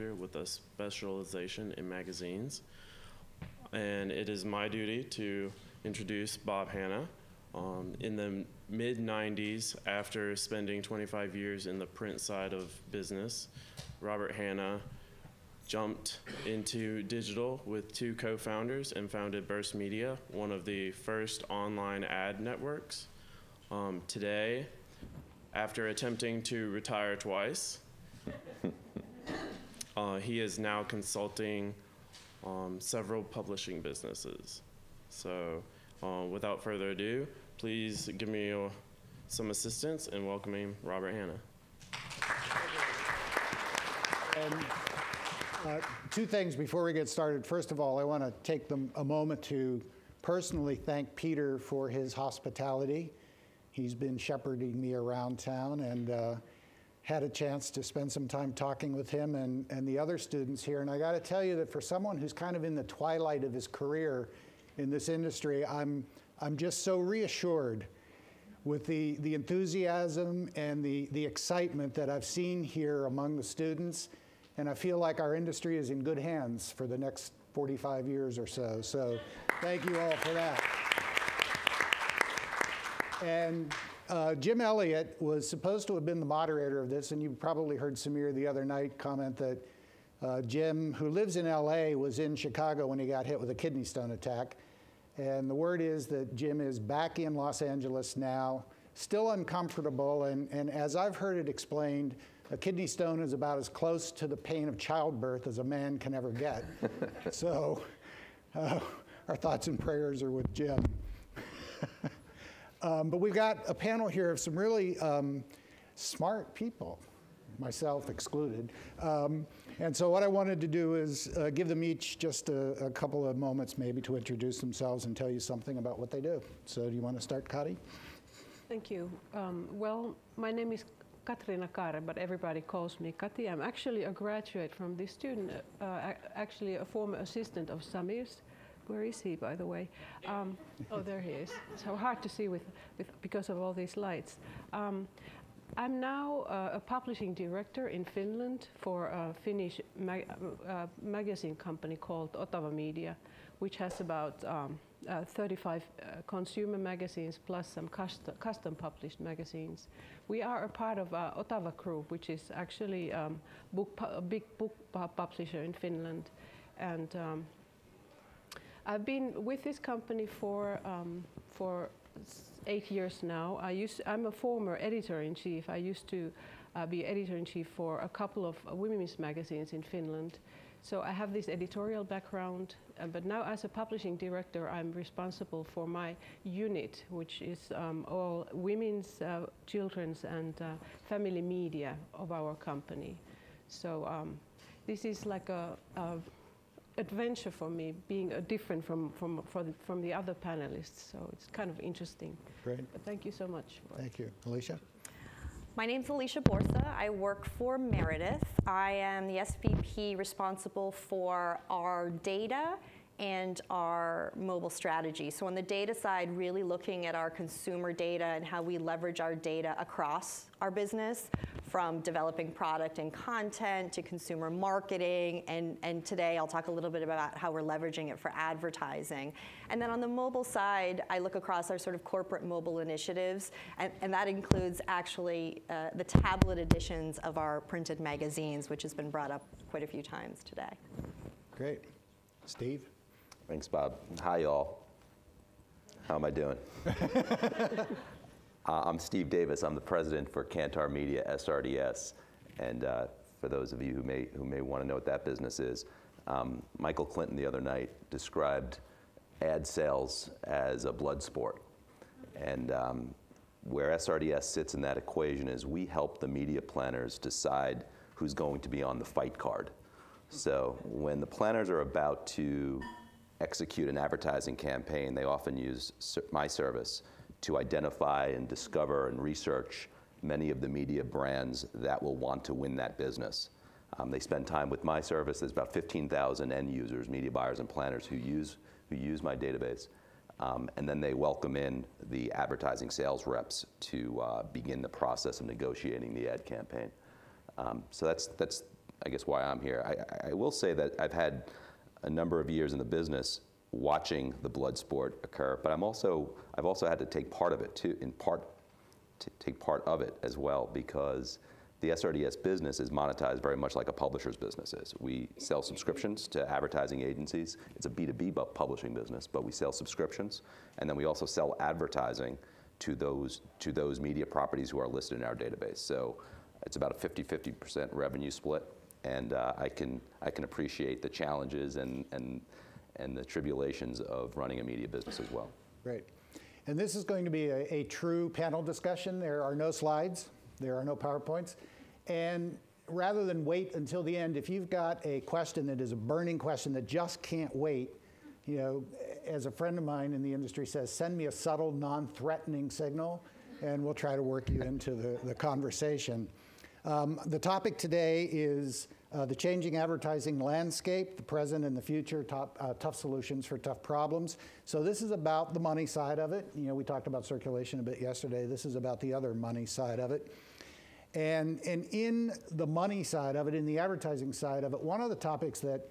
major with a specialization in magazines. And it is my duty to introduce Bob Hanna. In the mid-90s, after spending 25 years in the print side of business, Robert Hanna jumped into digital with two co-founders and founded Burst Media, one of the first online ad networks. Today, after attempting to retire twice, he is now consulting several publishing businesses. So without further ado, please give me some assistance in welcoming Robert Hanna. And, two things before we get started. First of all, I want to take a moment to personally thank Peter for his hospitality. He's been shepherding me around town, and had a chance to spend some time talking with him and the other students here. And I got to tell you that for someone who's kind of in the twilight of his career in this industry, I'm just so reassured with the enthusiasm and the excitement that I've seen here among the students. And I feel like our industry is in good hands for the next 45 years or so. So thank you all for that. And Jim Elliott was supposed to have been the moderator of this, and you probably heard Samir the other night comment that Jim, who lives in LA, was in Chicago when he got hit with a kidney stone attack. And the word is that Jim is back in Los Angeles now, still uncomfortable, and as I've heard it explained, a kidney stone is about as close to the pain of childbirth as a man can ever get. So our thoughts and prayers are with Jim. But we've got a panel here of some really smart people, myself excluded. And so what I wanted to do is give them each just a couple of moments maybe to introduce themselves and tell you something about what they do. So do you want to start, Kaare? Thank you. Well, my name is Katriina Kaare, but everybody calls me Kati. I'm actually a graduate from this student, actually a former assistant of Samir's. Where is he, by the way? Oh, there he is. It's so hard to see because of all these lights. I'm now a publishing director in Finland for a Finnish magazine company called Octavamedia, which has about 35 consumer magazines plus some custom published magazines. We are a part of Ottava Group, which is actually a big book publisher in Finland. And I've been with this company for 8 years now. I'm a former editor-in-chief. I used to be editor-in-chief for a couple of women's magazines in Finland. So I have this editorial background, but now as a publishing director, I'm responsible for my unit, which is all women's, children's, and family media of our company. So this is like a adventure for me, being different from the other panelists. So it's kind of interesting. Great. But thank you so much. Thank you. Alysia? My name's Alysia Borsa. I work for Meredith. I am the SVP responsible for our data and our mobile strategy. So on the data side, really looking at our consumer data and how we leverage our data across our business, from developing product and content to consumer marketing, and today I'll talk a little bit about how we're leveraging it for advertising. And then on the mobile side, I look across our sort of corporate mobile initiatives, and that includes actually the tablet editions of our printed magazines, which has been brought up quite a few times today. Great. Steve? Thanks, Bob. Hi, y'all. How am I doing? I'm Steve Davis. I'm the president for Kantar Media, SRDS. And for those of you who may want to know what that business is, Michael Clinton the other night described ad sales as a blood sport. And where SRDS sits in that equation is we help the media planners decide who's going to be on the fight card. So when the planners are about to execute an advertising campaign, they often use my service to identify and discover and research many of the media brands that will want to win that business. They spend time with my service. There's about 15,000 end users, media buyers and planners who use my database. And then they welcome in the advertising sales reps to begin the process of negotiating the ad campaign. So that's I guess, why I'm here. I will say that I've had a number of years in the business watching the blood sport occur, but I've also had to take part of it too, take part of it as well, because the SRDS business is monetized very much like a publisher's business is. We sell subscriptions to advertising agencies. It's a B2B publishing business, but we sell subscriptions, and then we also sell advertising to those media properties who are listed in our database. So it's about a 50-50% revenue split, and I can appreciate the challenges and the tribulations of running a media business as well. Great. And this is going to be a true panel discussion. There are no slides. There are no PowerPoints. And rather than wait until the end, if you've got a question that is a burning question that just can't wait, you know, as a friend of mine in the industry says, send me a subtle, non-threatening signal, and we'll try to work you into the conversation. The topic today is the changing advertising landscape, the present and the future, tough solutions for tough problems. So this is about the money side of it. You know, we talked about circulation a bit yesterday. This is about the other money side of it. And in the money side of it, in the advertising side of it, one of the topics that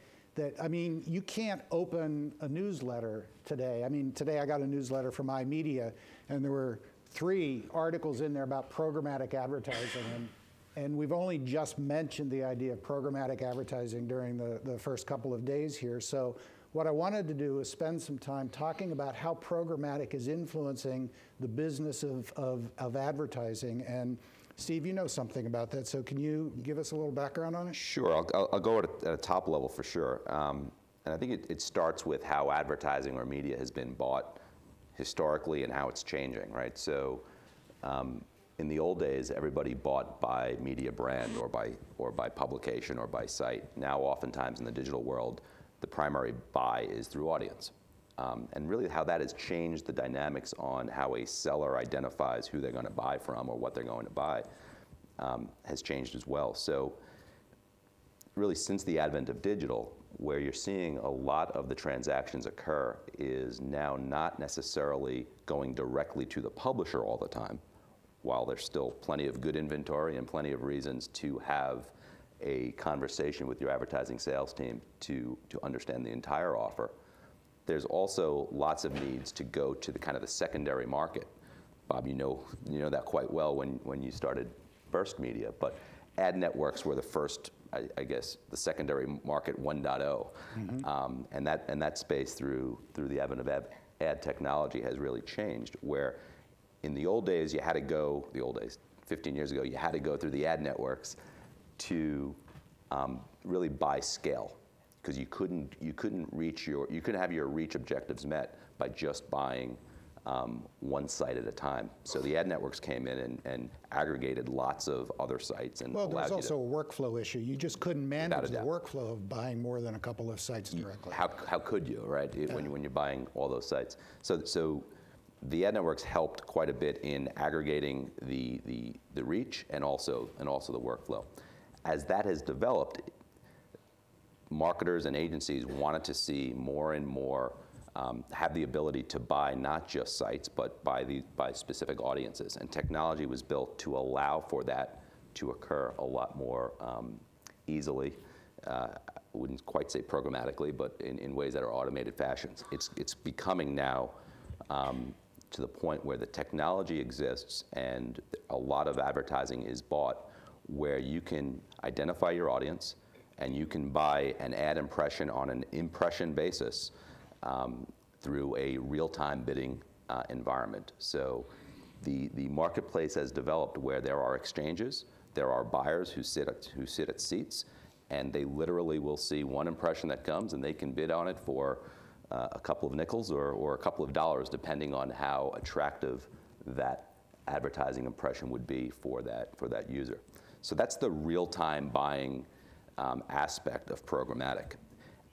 I mean, you can't open a newsletter today. I mean, today I got a newsletter from iMedia, and there were 3 articles in there about programmatic advertising. And we've only just mentioned the idea of programmatic advertising during the first couple of days here. So what I wanted to do is spend some time talking about how programmatic is influencing the business of advertising. And Steve, you know something about that, so can you give us a little background on it? Sure, I'll go at a top level for sure. And I think it starts with how advertising or media has been bought historically and how it's changing, right? So in the old days, everybody bought by media brand or by publication or by site. Now, oftentimes in the digital world, the primary buy is through audience. And really how that has changed the dynamics on how a seller identifies who they're going to buy from or what they're going to buy has changed as well. So really since the advent of digital, where you're seeing a lot of the transactions occur is now not necessarily going directly to the publisher all the time, while there's still plenty of good inventory and plenty of reasons to have a conversation with your advertising sales team to understand the entire offer. There's also lots of needs to go to the kind of the secondary market. Bob, you know that quite well when you started Burst Media, but ad networks were the first, I guess, the secondary market 1.0, mm-hmm. And that space through the advent of ad technology has really changed. Where in the old days you had to go, 15 years ago, you had to go through the ad networks to really buy scale. Because you couldn't have your reach objectives met by just buying one site at a time. So the ad networks came in and aggregated lots of other sites and well, allowed there's also a workflow issue. You just couldn't manage the workflow of buying more than a couple of sites directly. How could you, right? When you're buying all those sites. So the ad networks helped quite a bit in aggregating the reach and also the workflow. As that has developed, marketers and agencies wanted to see more and more have the ability to buy not just sites, but by specific audiences. And technology was built to allow for that to occur a lot more easily. I wouldn't quite say programmatically, but in ways that are automated fashions. It's becoming now to the point where the technology exists and a lot of advertising is bought where you can identify your audience, and you can buy an ad impression on an impression basis through a real-time bidding environment. So the marketplace has developed where there are exchanges, there are buyers who sit at seats, and they literally will see one impression that comes, and they can bid on it for a couple of nickels or a couple of dollars, depending on how attractive that advertising impression would be for that user. So that's the real-time buying aspect of programmatic.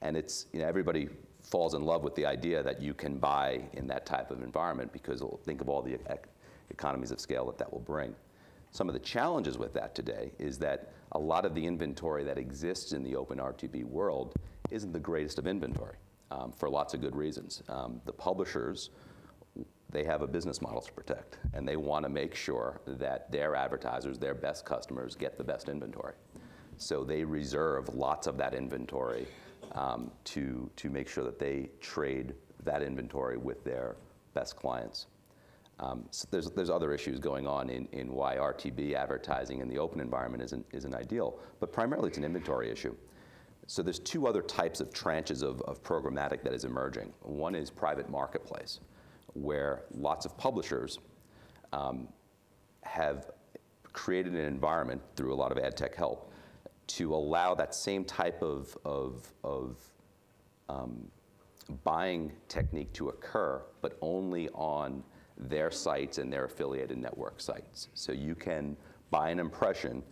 And it's, everybody falls in love with the idea that you can buy in that type of environment because think of all the economies of scale that will bring. Some of the challenges with that today is that a lot of the inventory that exists in the open RTB world isn't the greatest of inventory for lots of good reasons. The publishers, they have a business model to protect, and they want to make sure that their advertisers, their best customers, get the best inventory. So they reserve lots of that inventory to make sure that they trade that inventory with their best clients. So there's other issues going on in why RTB advertising in the open environment isn't ideal, but primarily it's an inventory issue. So there's two other types of tranches of programmatic that is emerging. One is private marketplace, where lots of publishers have created an environment through a lot of ad tech help to allow that same type of buying technique to occur, but only on their sites and their affiliated network sites. So you can buy an impression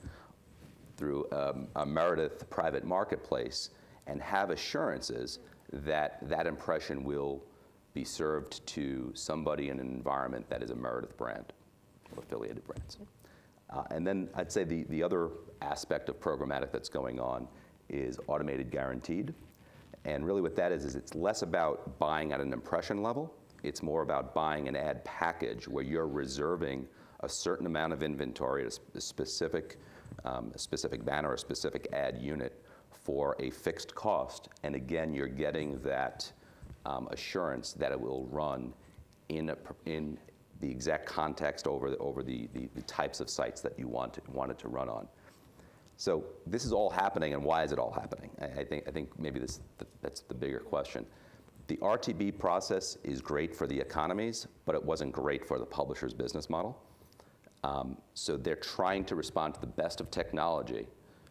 through a Meredith private marketplace and have assurances that that impression will be served to somebody in an environment that is a Meredith brand or affiliated brands. And then I'd say the other aspect of programmatic that's going on is automated guaranteed. And really what that is it's less about buying at an impression level. It's more about buying an ad package where you're reserving a certain amount of inventory at a specific banner, a specific ad unit for a fixed cost. And again, you're getting that assurance that it will run in the exact context over the types of sites that you want it to run on. So this is all happening, and why is it all happening? I think maybe that's the bigger question. The RTB process is great for the economies, but it wasn't great for the publisher's business model. So they're trying to respond to the best of technology,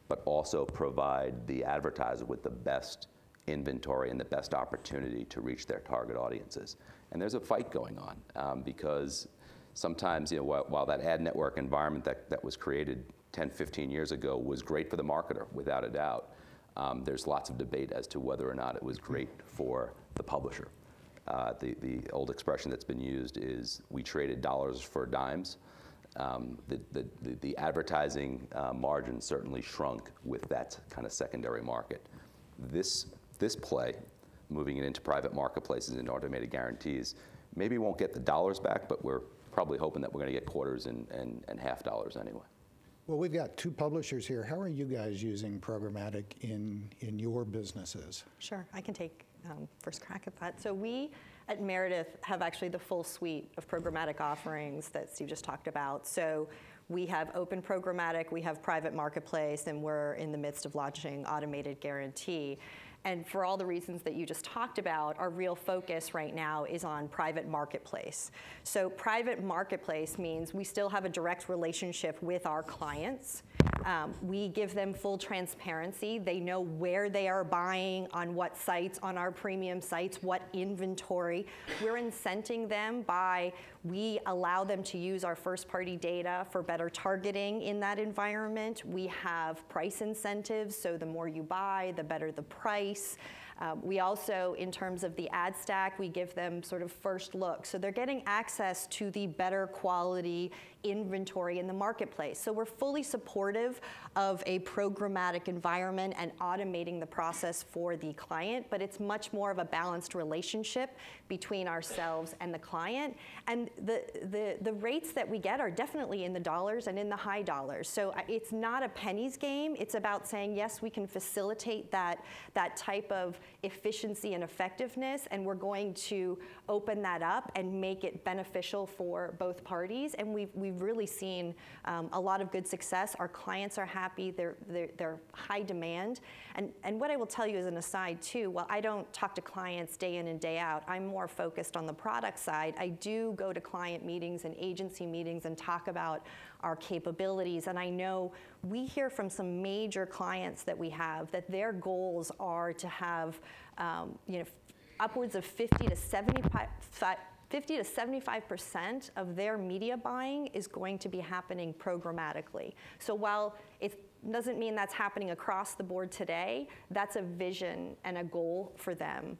but also provide the advertiser with the best inventory and the best opportunity to reach their target audiences. And there's a fight going on because sometimes, while that ad network environment that was created 10, 15 years ago was great for the marketer, without a doubt, there's lots of debate as to whether or not it was great for the publisher. The old expression that's been used is we traded dollars for dimes. The advertising margin certainly shrunk with that kind of secondary market. This play, moving it into private marketplaces and automated guarantees, maybe won't get the dollars back, but we're probably hoping that we're going to get quarters and half dollars anyway. Well, we've got two publishers here. How are you guys using programmatic in your businesses? Sure, I can take first crack at that. So we at Meredith have actually the full suite of programmatic offerings that Steve just talked about. So we have open programmatic, we have private marketplace, and we're in the midst of launching automated guarantee. And for all the reasons that you just talked about, our real focus right now is on private marketplace. So private marketplace means we still have a direct relationship with our clients. We give them full transparency. They know where they are buying, on what sites, on our premium sites, what inventory. We're incenting them by, we allow them to use our first-party data for better targeting in that environment. We have price incentives, so the more you buy, the better the price. We also, in terms of the ad stack, we give them sort of first look. So they're getting access to the better quality inventory in the marketplace. So we're fully supportive of a programmatic environment and automating the process for the client, but it's much more of a balanced relationship between ourselves and the client. And the rates that we get are definitely in the dollars and in the high dollars. So it's not a pennies game. It's about saying, yes, we can facilitate that type of efficiency and effectiveness, and we're going to open that up and make it beneficial for both parties. And we've really seen a lot of good success. Our clients are happy. They're high demand. And what I will tell you as an aside too, while I don't talk to clients day in and day out, I'm more focused on the product side. I do go to client meetings and agency meetings and talk about our capabilities. And I know we hear from some major clients that we have that their goals are to have upwards of 50 to 75% of their media buying is going to be happening programmatically. So while it doesn't mean that's happening across the board today, that's a vision and a goal for them.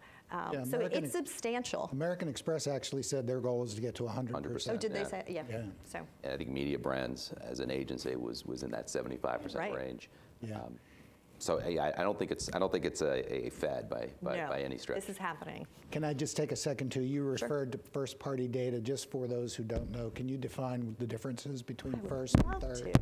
So it's substantial. American Express actually said their goal is to get to 100%. Oh, did they say? Yeah. So. And I think Media Brands, as an agency, was in that 75% range. Yeah. So yeah, I don't think it's a fad by any stretch. This is happening. Can I just take a second too? You referred to first-party data. Just for those who don't know, can you define the differences between first and third?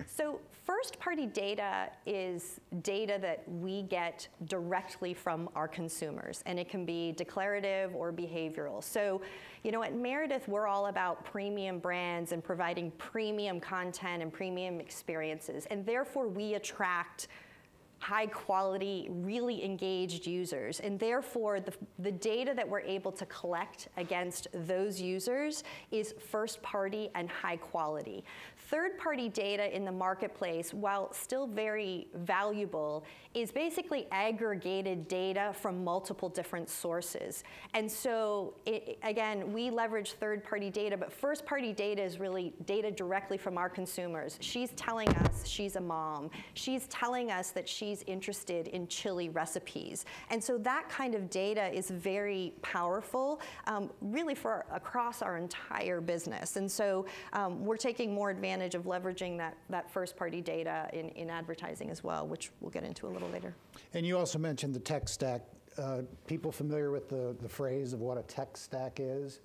So first-party data is data that we get directly from our consumers, and it can be declarative or behavioral. So, you know, at Meredith, we're all about premium brands and providing premium content and premium experiences, and therefore we attract high quality, really engaged users. And therefore, the data that we're able to collect against those users is first party and high quality. Third party data in the marketplace, while still very valuable, is basically aggregated data from multiple different sources. And so, again, we leverage third party data, but first party data is really data directly from our consumers. She's telling us she's a mom. She's telling us that she's interested in chili recipes. And so that kind of data is very powerful, really for across our entire business. And so we're taking more advantage of leveraging that first-party data in advertising as well, which we'll get into a little later. And you also mentioned the tech stack. People familiar with the phrase of what a tech stack is?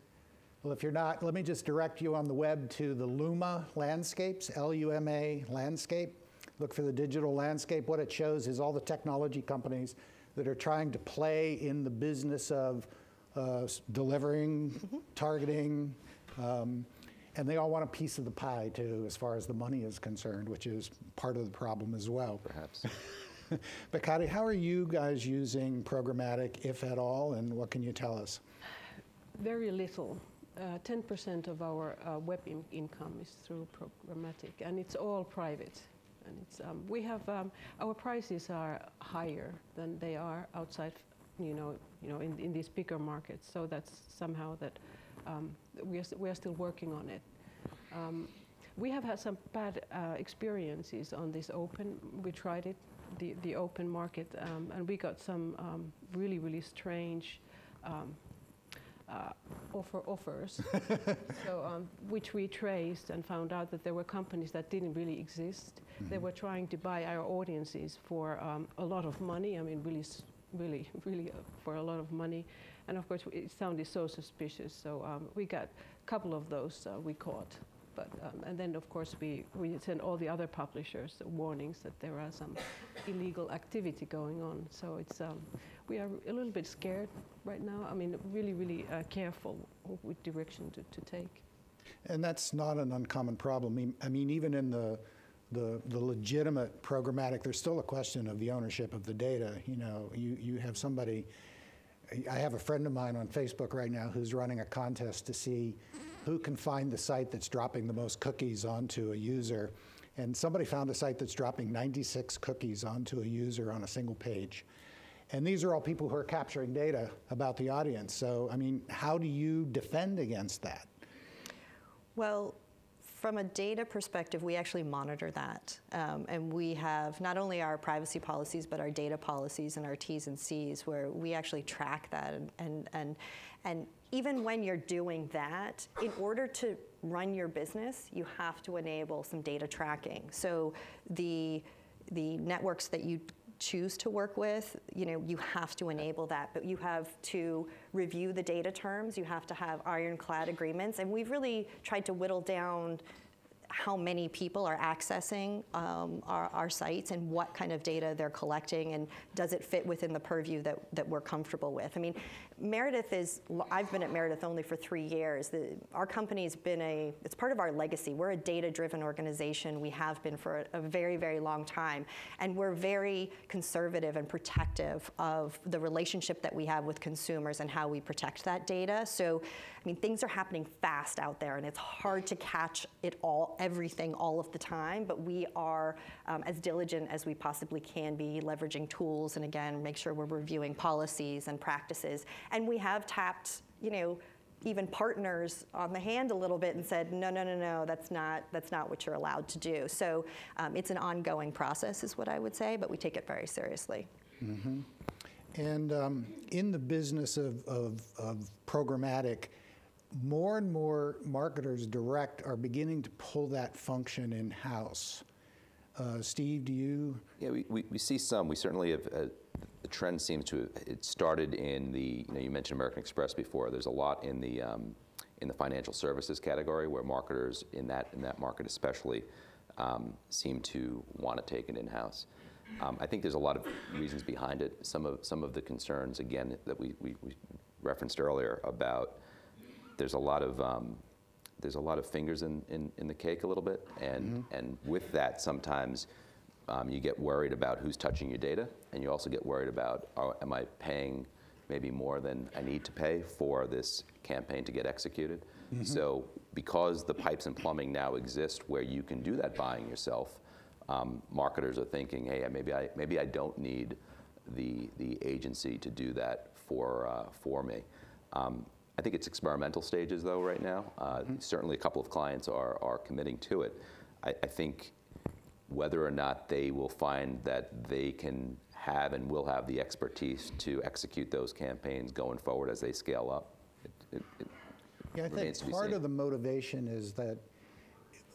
Well, if you're not, let me just direct you on the web to the Luma landscapes, L-U-M-A landscape. Look for the digital landscape. What it shows is all the technology companies that are trying to play in the business of delivering, targeting, and they all want a piece of the pie, too, as far as the money is concerned, which is part of the problem as well. Perhaps. But Kaare, how are you guys using programmatic, if at all, and what can you tell us? Very little. 10% of our web income is through programmatic, and it's all private. And it's we have our prices are higher than they are outside, in these bigger markets. So that's somehow that we are still working on it. We have had some bad experiences on this open. We tried it, the open market, and we got some really strange offers, so, which we traced and found out that there were companies that didn't really exist. Mm-hmm. They were trying to buy our audiences for a lot of money. I mean, really for a lot of money. And of course, it sounded so suspicious. So we got a couple of those we caught. But, and then, of course, we sent all the other publishers warnings that there are some illegal activity going on. So it's, we are a little bit scared right now. I mean, really careful with direction to take. And that's not an uncommon problem. I mean, even in the legitimate programmatic, there's still a question of the ownership of the data. You know, you have somebody, I have a friend of mine on Facebook right now who's running a contest to see who can find the site that's dropping the most cookies onto a user. And somebody found a site that's dropping 96 cookies onto a user on a single page. And these are all people who are capturing data about the audience. So, I mean, how do you defend against that? Well, from a data perspective, we actually monitor that. And we have not only our privacy policies, but our data policies and our T's and C's where we actually track that. And even when you're doing that, in order to run your business, you have to enable some data tracking. So the networks that you choose to work with, you have to enable that, but you have to review the data terms, you have to have ironclad agreements, and we've really tried to whittle down how many people are accessing our sites and what kind of data they're collecting, and does it fit within the purview that we're comfortable with. I mean, I've been at Meredith only for 3 years. Our company's been it's part of our legacy. We're a data-driven organization. We have been for a very, very long time. And we're very conservative and protective of the relationship that we have with consumers and how we protect that data. So, I mean, things are happening fast out there, and it's hard to catch it all, everything, all of the time, but we are as diligent as we possibly can be, leveraging tools, and again, make sure we're reviewing policies and practices. And we have tapped, even partners on the hand a little bit and said, no, that's not what you're allowed to do. So it's an ongoing process, is what I would say, but we take it very seriously. Mm-hmm. And in the business of programmatic, more and more marketers direct are beginning to pull that function in-house. Steve, do you? Yeah, we see some. We certainly have, the trend seems to have, it started in the, you mentioned American Express before. There's a lot in the financial services category where marketers in that market especially seem to want to take it in-house. I think there's a lot of reasons behind it. Some of the concerns, again, that we referenced earlier about there's a lot of fingers in the cake a little bit, and with that sometimes you get worried about who's touching your data, and you also get worried about, am I paying maybe more than I need to pay for this campaign to get executed? So because the pipes and plumbing now exist where you can do that buying yourself, marketers are thinking, hey, maybe I don't need the agency to do that for me. I think it's experimental stages though right now. Certainly a couple of clients are committing to it. I think whether or not they will find that they can have and will have the expertise to execute those campaigns going forward as they scale up, yeah, I remains to think be part seen. of the motivation is that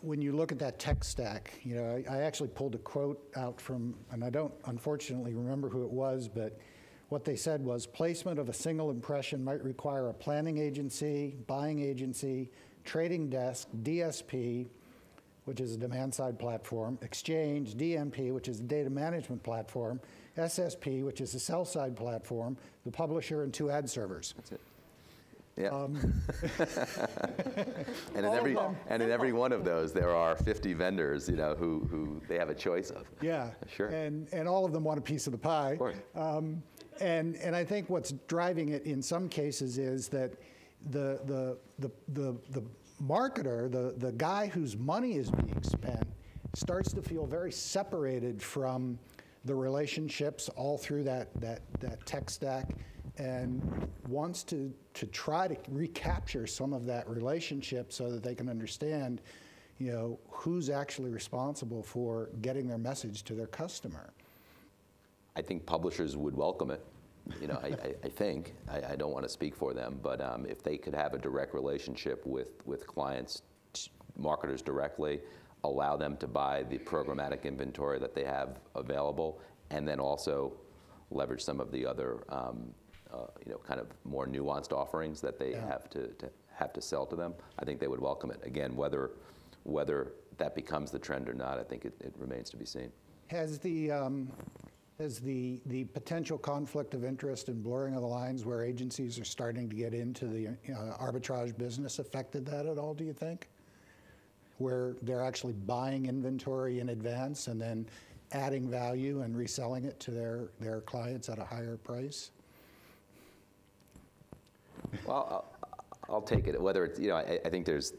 when you look at that tech stack, you know, I actually pulled a quote out from, and I don't unfortunately remember who it was, but what they said was placement of a single impression might require a planning agency, buying agency, trading desk, DSP, which is a demand-side platform, exchange, DMP, which is a data management platform, SSP, which is a sell-side platform, the publisher, and 2 ad servers. That's it. Yeah. And in every one of those, there are 50 vendors, you know, who they have a choice of. Yeah. Sure. And all of them want a piece of the pie. Of course. And I think what's driving it in some cases is that the marketer, the guy whose money is being spent, starts to feel very separated from the relationships all through that tech stack, and wants to try to recapture some of that relationship so that they can understand, you know, who's actually responsible for getting their message to their customer. I think publishers would welcome it. You know, I think, I don't want to speak for them, but if they could have a direct relationship with clients, marketers directly, allow them to buy the programmatic inventory that they have available, and then also leverage some of the other you know, kind of more nuanced offerings that they have to sell to them, I think they would welcome it. Again, whether that becomes the trend or not, I think it remains to be seen. Has the potential conflict of interest and blurring of the lines where agencies are starting to get into the arbitrage business affected that at all, do you think? Where they're actually buying inventory in advance and then adding value and reselling it to their clients at a higher price? Well, I'll take it. Whether it's, you know, I think there's,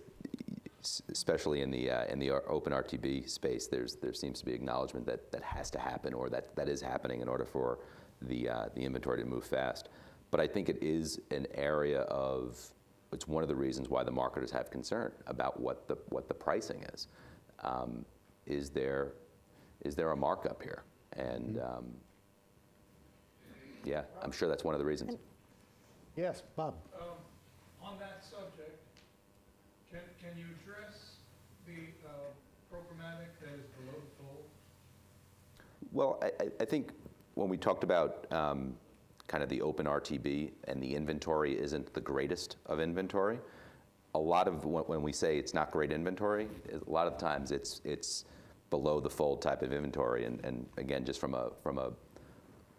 especially in the open RTB space, there seems to be acknowledgement that has to happen, or that is happening in order for the inventory to move fast. But I think it is an area of, it's one of the reasons why the marketers have concern about what the pricing is. Is there a markup here? And yeah, I'm sure that's one of the reasons. Yes, Bob. On that subject, can you address the programmatic that is below the fold? Well, I think when we talked about kind of the open RTB and the inventory isn't the greatest of inventory, a lot of when we say it's not great inventory, a lot of times it's below the fold type of inventory. And again, just from a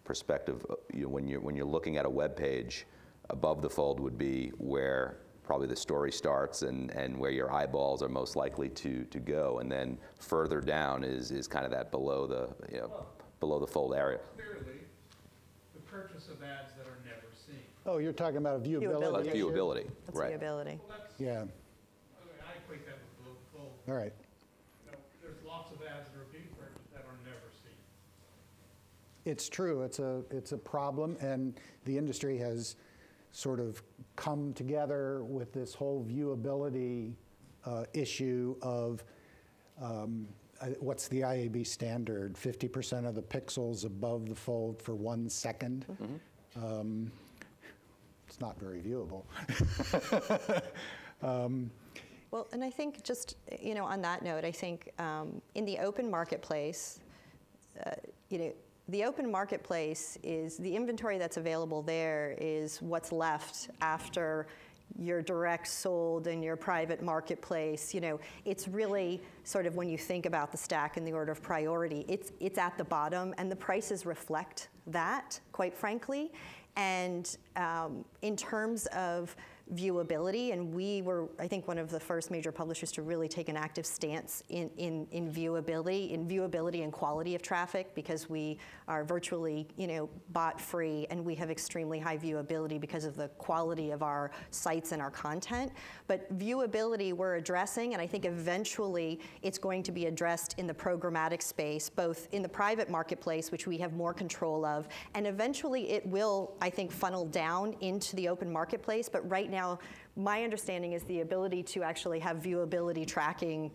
perspective, you know, when you're looking at a web page, above the fold would be where probably the story starts and where your eyeballs are most likely to go, and then further down is kind of that below the, you know, below the fold area. Clearly, the purchase of ads that are never seen. Oh, you're talking about a viewability That's issue? viewability, That's right? viewability. Well, that's, Yeah, I equate that with below the fold. all right. You know, there's lots of ads that are being purchased that are never seen. It's true. It's a problem, and the industry has sort of come together with this whole viewability issue of what's the IAB standard? 50% of the pixels above the fold for 1 second. Mm-hmm. It's not very viewable. Well, and I think just, you know, on that note, I think in the open marketplace, you know, the open marketplace is the inventory that's available there is what's left after your direct sold and your private marketplace. You know, it's really sort of, when you think about the stack in the order of priority, it's at the bottom, and the prices reflect that, quite frankly. And in terms of viewability, and we were, I think, one of the first major publishers to really take an active stance in viewability and quality of traffic, because we are virtually, you know, bot free, and we have extremely high viewability because of the quality of our sites and our content. But viewability we're addressing, and I think eventually it's going to be addressed in the programmatic space, both in the private marketplace, which we have more control of, and eventually it will, I think, funnel down into the open marketplace. But right now, my understanding is the ability to actually have viewability tracking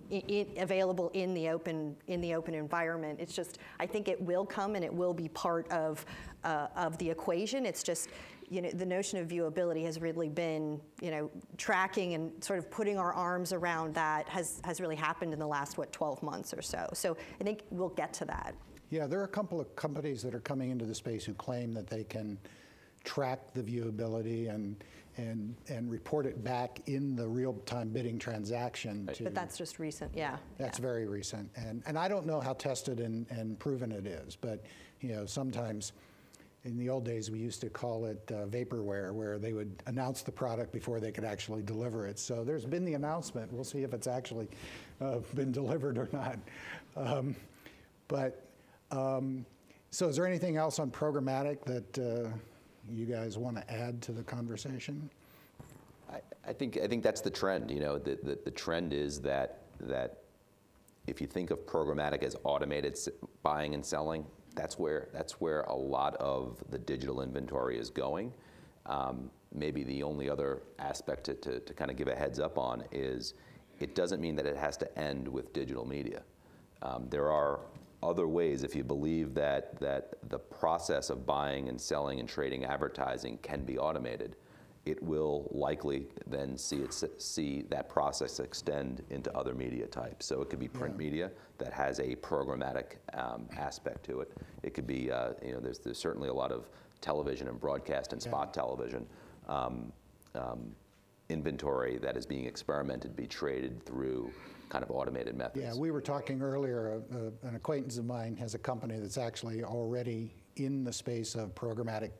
available in the open environment. It's just, I think it will come and it will be part of the equation. It's just, you know, the notion of viewability has really been, you know, tracking and sort of putting our arms around that has really happened in the last, 12 months or so. So I think we'll get to that. Yeah, there are a couple of companies that are coming into the space who claim that they can track the viewability and report it back in the real-time bidding transaction. But that's just recent, yeah. That's very recent, and I don't know how tested and proven it is, but you know, sometimes in the old days we used to call it vaporware, where they would announce the product before they could actually deliver it. So there's been the announcement. We'll see if it's actually been delivered or not. So is there anything else on programmatic that you guys want to add to the conversation? I think that's the trend. You know, the trend is that if you think of programmatic as automated buying and selling, that's where a lot of the digital inventory is going. Maybe the only other aspect to kind of give a heads up on is it doesn't mean that it has to end with digital media. There are other ways, if you believe that the process of buying and selling and trading advertising can be automated, it will likely then see that process extend into other media types. So it could be print media that has a programmatic aspect to it. It could be, you know, there's certainly a lot of television and broadcast and spot television inventory that is being experimented, be traded through kind of automated methods. Yeah, we were talking earlier, an acquaintance of mine has a company that's actually already in the space of programmatic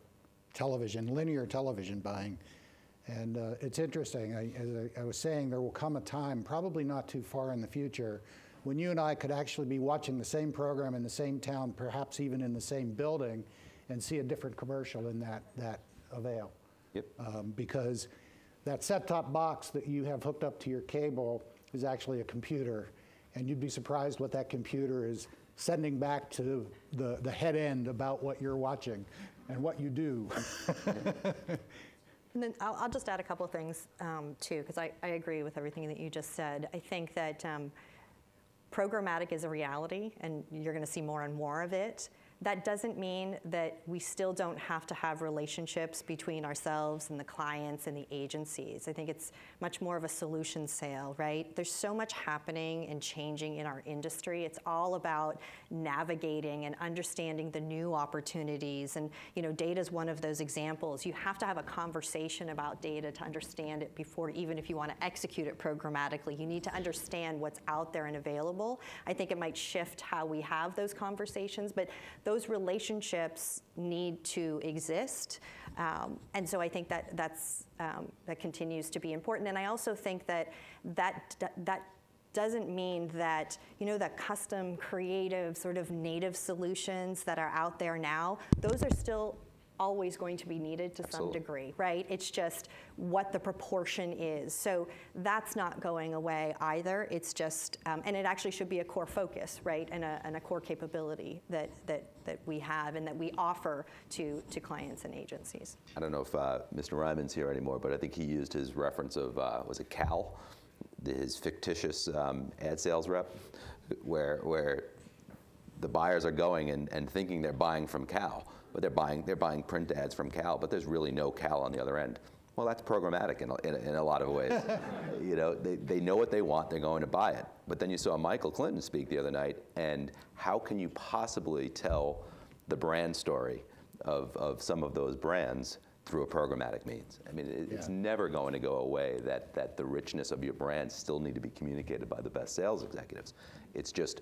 television, linear television buying. And it's interesting, as I was saying, there will come a time, probably not too far in the future, when you and I could actually be watching the same program in the same town, perhaps even in the same building, and see a different commercial in that avail. Yep. Because that set-top box that you have hooked up to your cable is actually a computer, and you'd be surprised what that computer is sending back to the head end about what you're watching and what you do. And then I'll just add a couple of things too, because I agree with everything that you just said. I think that programmatic is a reality, and you're going to see more and more of it. That doesn't mean that we still don't have to have relationships between ourselves and the clients and the agencies. I think it's much more of a solution sale, right? There's so much happening and changing in our industry. It's all about navigating and understanding the new opportunities. And you know, data is one of those examples. You have to have a conversation about data to understand it before, even if you want to execute it programmatically. You need to understand what's out there and available. I think it might shift how we have those conversations, but those relationships need to exist, and so I think that continues to be important. And I also think that doesn't mean that, you know, that custom, creative, sort of native solutions that are out there now, those are still always going to be needed to some degree, right? It's just what the proportion is. So that's not going away either. It's just, and it actually should be a core focus, right? And a core capability that we have and that we offer to clients and agencies. I don't know if Mr. Ryman's here anymore, but I think he used his reference of, was it Cal? His fictitious ad sales rep, where the buyers are going and thinking they're buying from Cal. But they're buying print ads from Cal, but there's really no Cal on the other end. Well, that's programmatic in a lot of ways. You know, they know what they want, they're going to buy it. But then you saw Michael Clinton speak the other night, and how can you possibly tell the brand story of some of those brands through a programmatic means. I mean, it's never going to go away that the richness of your brand still need to be communicated by the best sales executives. It's just,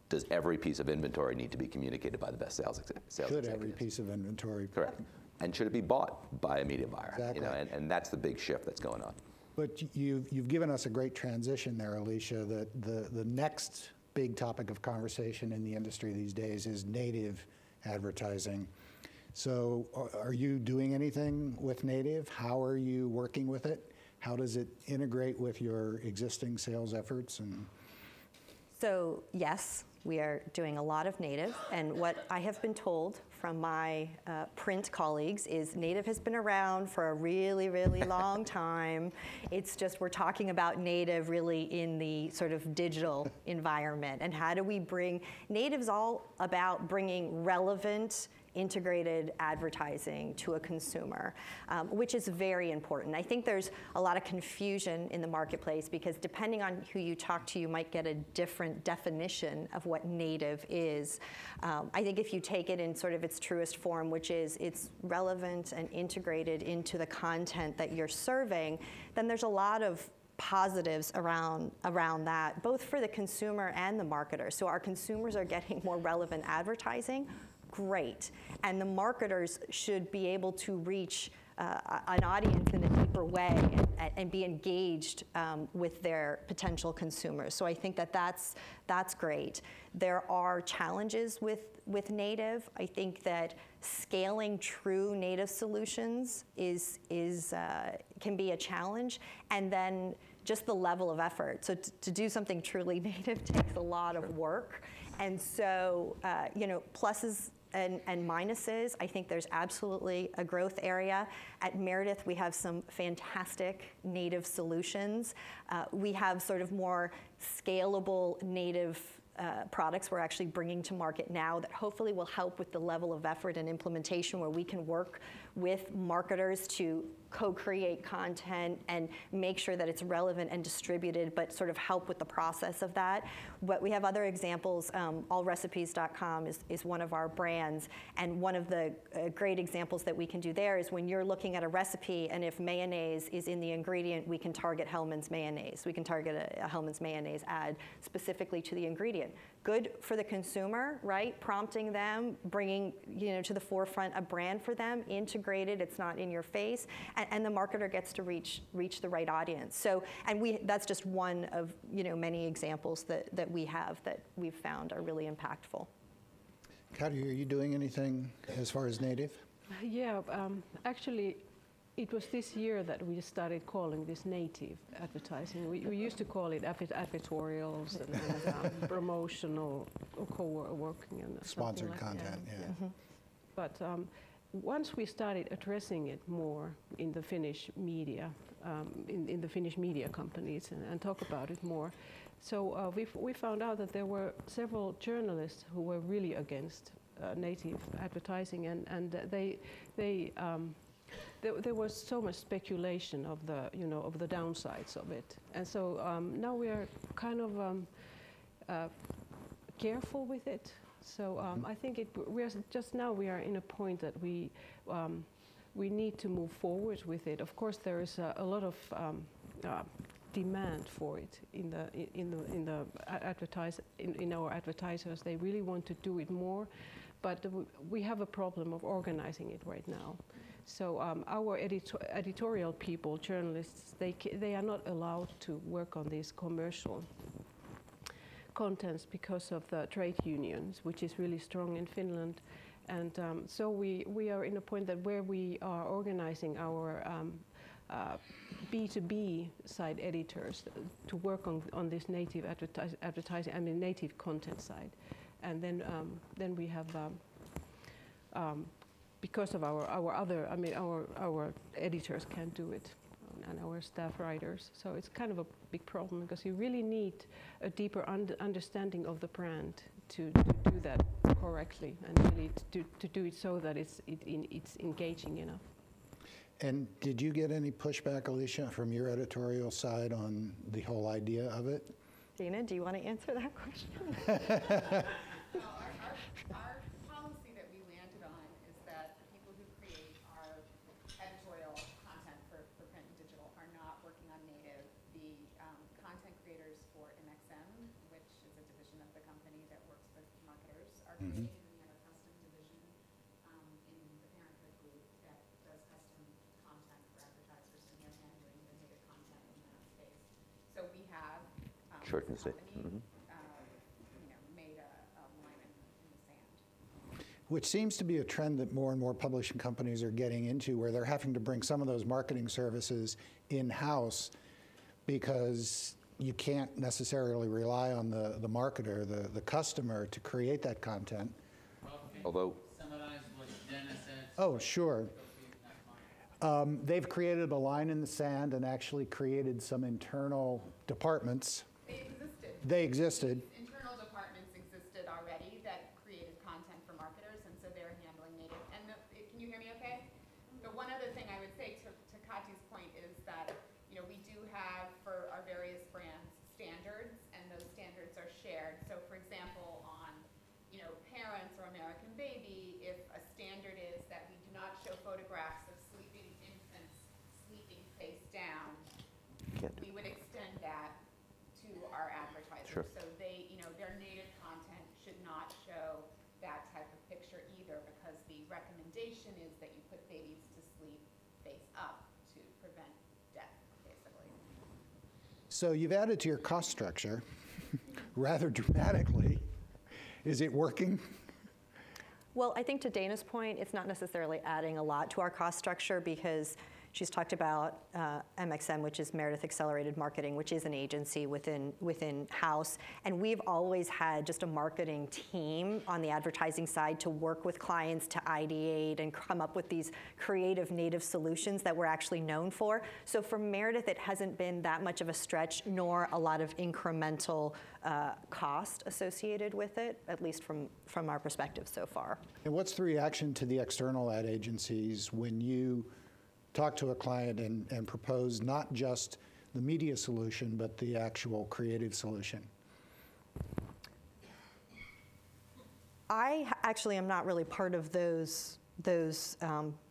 does every piece of inventory need to be communicated by the best sales executives? Should every piece of inventory? Correct. And should it be bought by a media buyer? Exactly. You know, and that's the big shift that's going on. But you've given us a great transition there, Alysia, that the next big topic of conversation in the industry these days is native advertising. So are you doing anything with native? How are you working with it? How does it integrate with your existing sales efforts? So yes, we are doing a lot of native, and what I have been told from my print colleagues is native has been around for a really, really long time. It's just we're talking about native really in the sort of digital environment, and how do we bring, native's all about bringing relevant, integrated advertising to a consumer, which is very important. I think there's a lot of confusion in the marketplace because depending on who you talk to, you might get a different definition of what native is. I think if you take it in sort of its truest form, which is it's relevant and integrated into the content that you're serving, then there's a lot of positives around that, both for the consumer and the marketer. So our consumers are getting more relevant advertising. Great. And the marketers should be able to reach an audience in a deeper way and be engaged with their potential consumers. So I think that's great. There are challenges with native. I think that scaling true native solutions can be a challenge, and then just the level of effort. So to do something truly native takes a lot of work, and so pluses and minuses. I think there's absolutely a growth area. At Meredith, we have some fantastic native solutions. We have sort of more scalable native products we're actually bringing to market now that hopefully will help with the level of effort and implementation, where we can work with marketers to co-create content and make sure that it's relevant and distributed, but sort of help with the process of that. But we have other examples. allrecipes.com is one of our brands, and one of the great examples that we can do there is when you're looking at a recipe, and if mayonnaise is in the ingredient, we can target Hellmann's mayonnaise. We can target a Hellmann's mayonnaise ad specifically to the ingredient. Good for the consumer, right? Prompting them, bringing to the forefront a brand for them, integrated, it's not in your face, and the marketer gets to reach the right audience. So, and that's just one of many examples that we have that we've found are really impactful. Kaare, are you doing anything as far as native? Yeah, actually, it was this year that we started calling this native advertising. We used to call it advertorials and promotional co-working and sponsored like content. Yeah. Mm-hmm. But once we started addressing it more in the Finnish media, in the Finnish media companies, and talk about it more, so we found out that there were several journalists who were really against native advertising, and there was so much speculation of the downsides of it, and so now we are kind of careful with it. So I think we are in a point that we need to move forward with it. Of course, there is a lot of demand for it in our advertisers. They really want to do it more, but we have a problem of organizing it right now. So our editorial people, journalists, they are not allowed to work on these commercial contents because of the trade unions, which is really strong in Finland. And so we are in a point that where we are organizing our B2B side editors to work on this native advertising, I mean native content side. And then we have because of our editors can't do it, and our staff writers. So it's kind of a big problem because you really need a deeper understanding of the brand to do that correctly, and really to do it so that it's engaging enough. And did you get any pushback, Alysia, from your editorial side on the whole idea of it? Dina, do you want to answer that question? No, our policy that we landed on is that people who create our creators for MXM, which is a division of the company that works with marketers, are created. And we have a custom division in the Parenthood group that does custom content for advertisers, and they're handling the native content in that space. So we have Sure, as can a see. company, made a line in the sand. Which seems to be a trend that more and more publishing companies are getting into, where they're having to bring some of those marketing services in-house because you can't necessarily rely on the marketer, the customer, to create that content. Although, Summarize what Dana said. Oh, sure. They've created a line in the sand and actually created some internal departments. They existed. They existed. Internal departments existed already that created content for marketers, and so they're handling native. And can you hear me okay? The one other thing I would say to Kati's point is that, we do have for our various brands standards, and those standards are shared. So for example, on, Parents or American Baby, if a standard is that we do not show photographs of sleeping infants sleeping face down, we would extend that to our advertisers. Sure. So they, their native content should not show that type of picture either, because the recommendation is that you put babies to sleep face up to prevent death, basically. So you've added to your cost structure rather dramatically. Is it working? Well, I think to Dana's point, it's not necessarily adding a lot to our cost structure, because she's talked about MXM, which is Meredith Accelerated Marketing, which is an agency within house. And we've always had just a marketing team on the advertising side to work with clients to ideate and come up with these creative native solutions that we're actually known for. So for Meredith, it hasn't been that much of a stretch, nor a lot of incremental cost associated with it, at least from our perspective so far. And what's the reaction to the external ad agencies when you talk to a client and propose not just the media solution, but the actual creative solution? I actually am not really part of those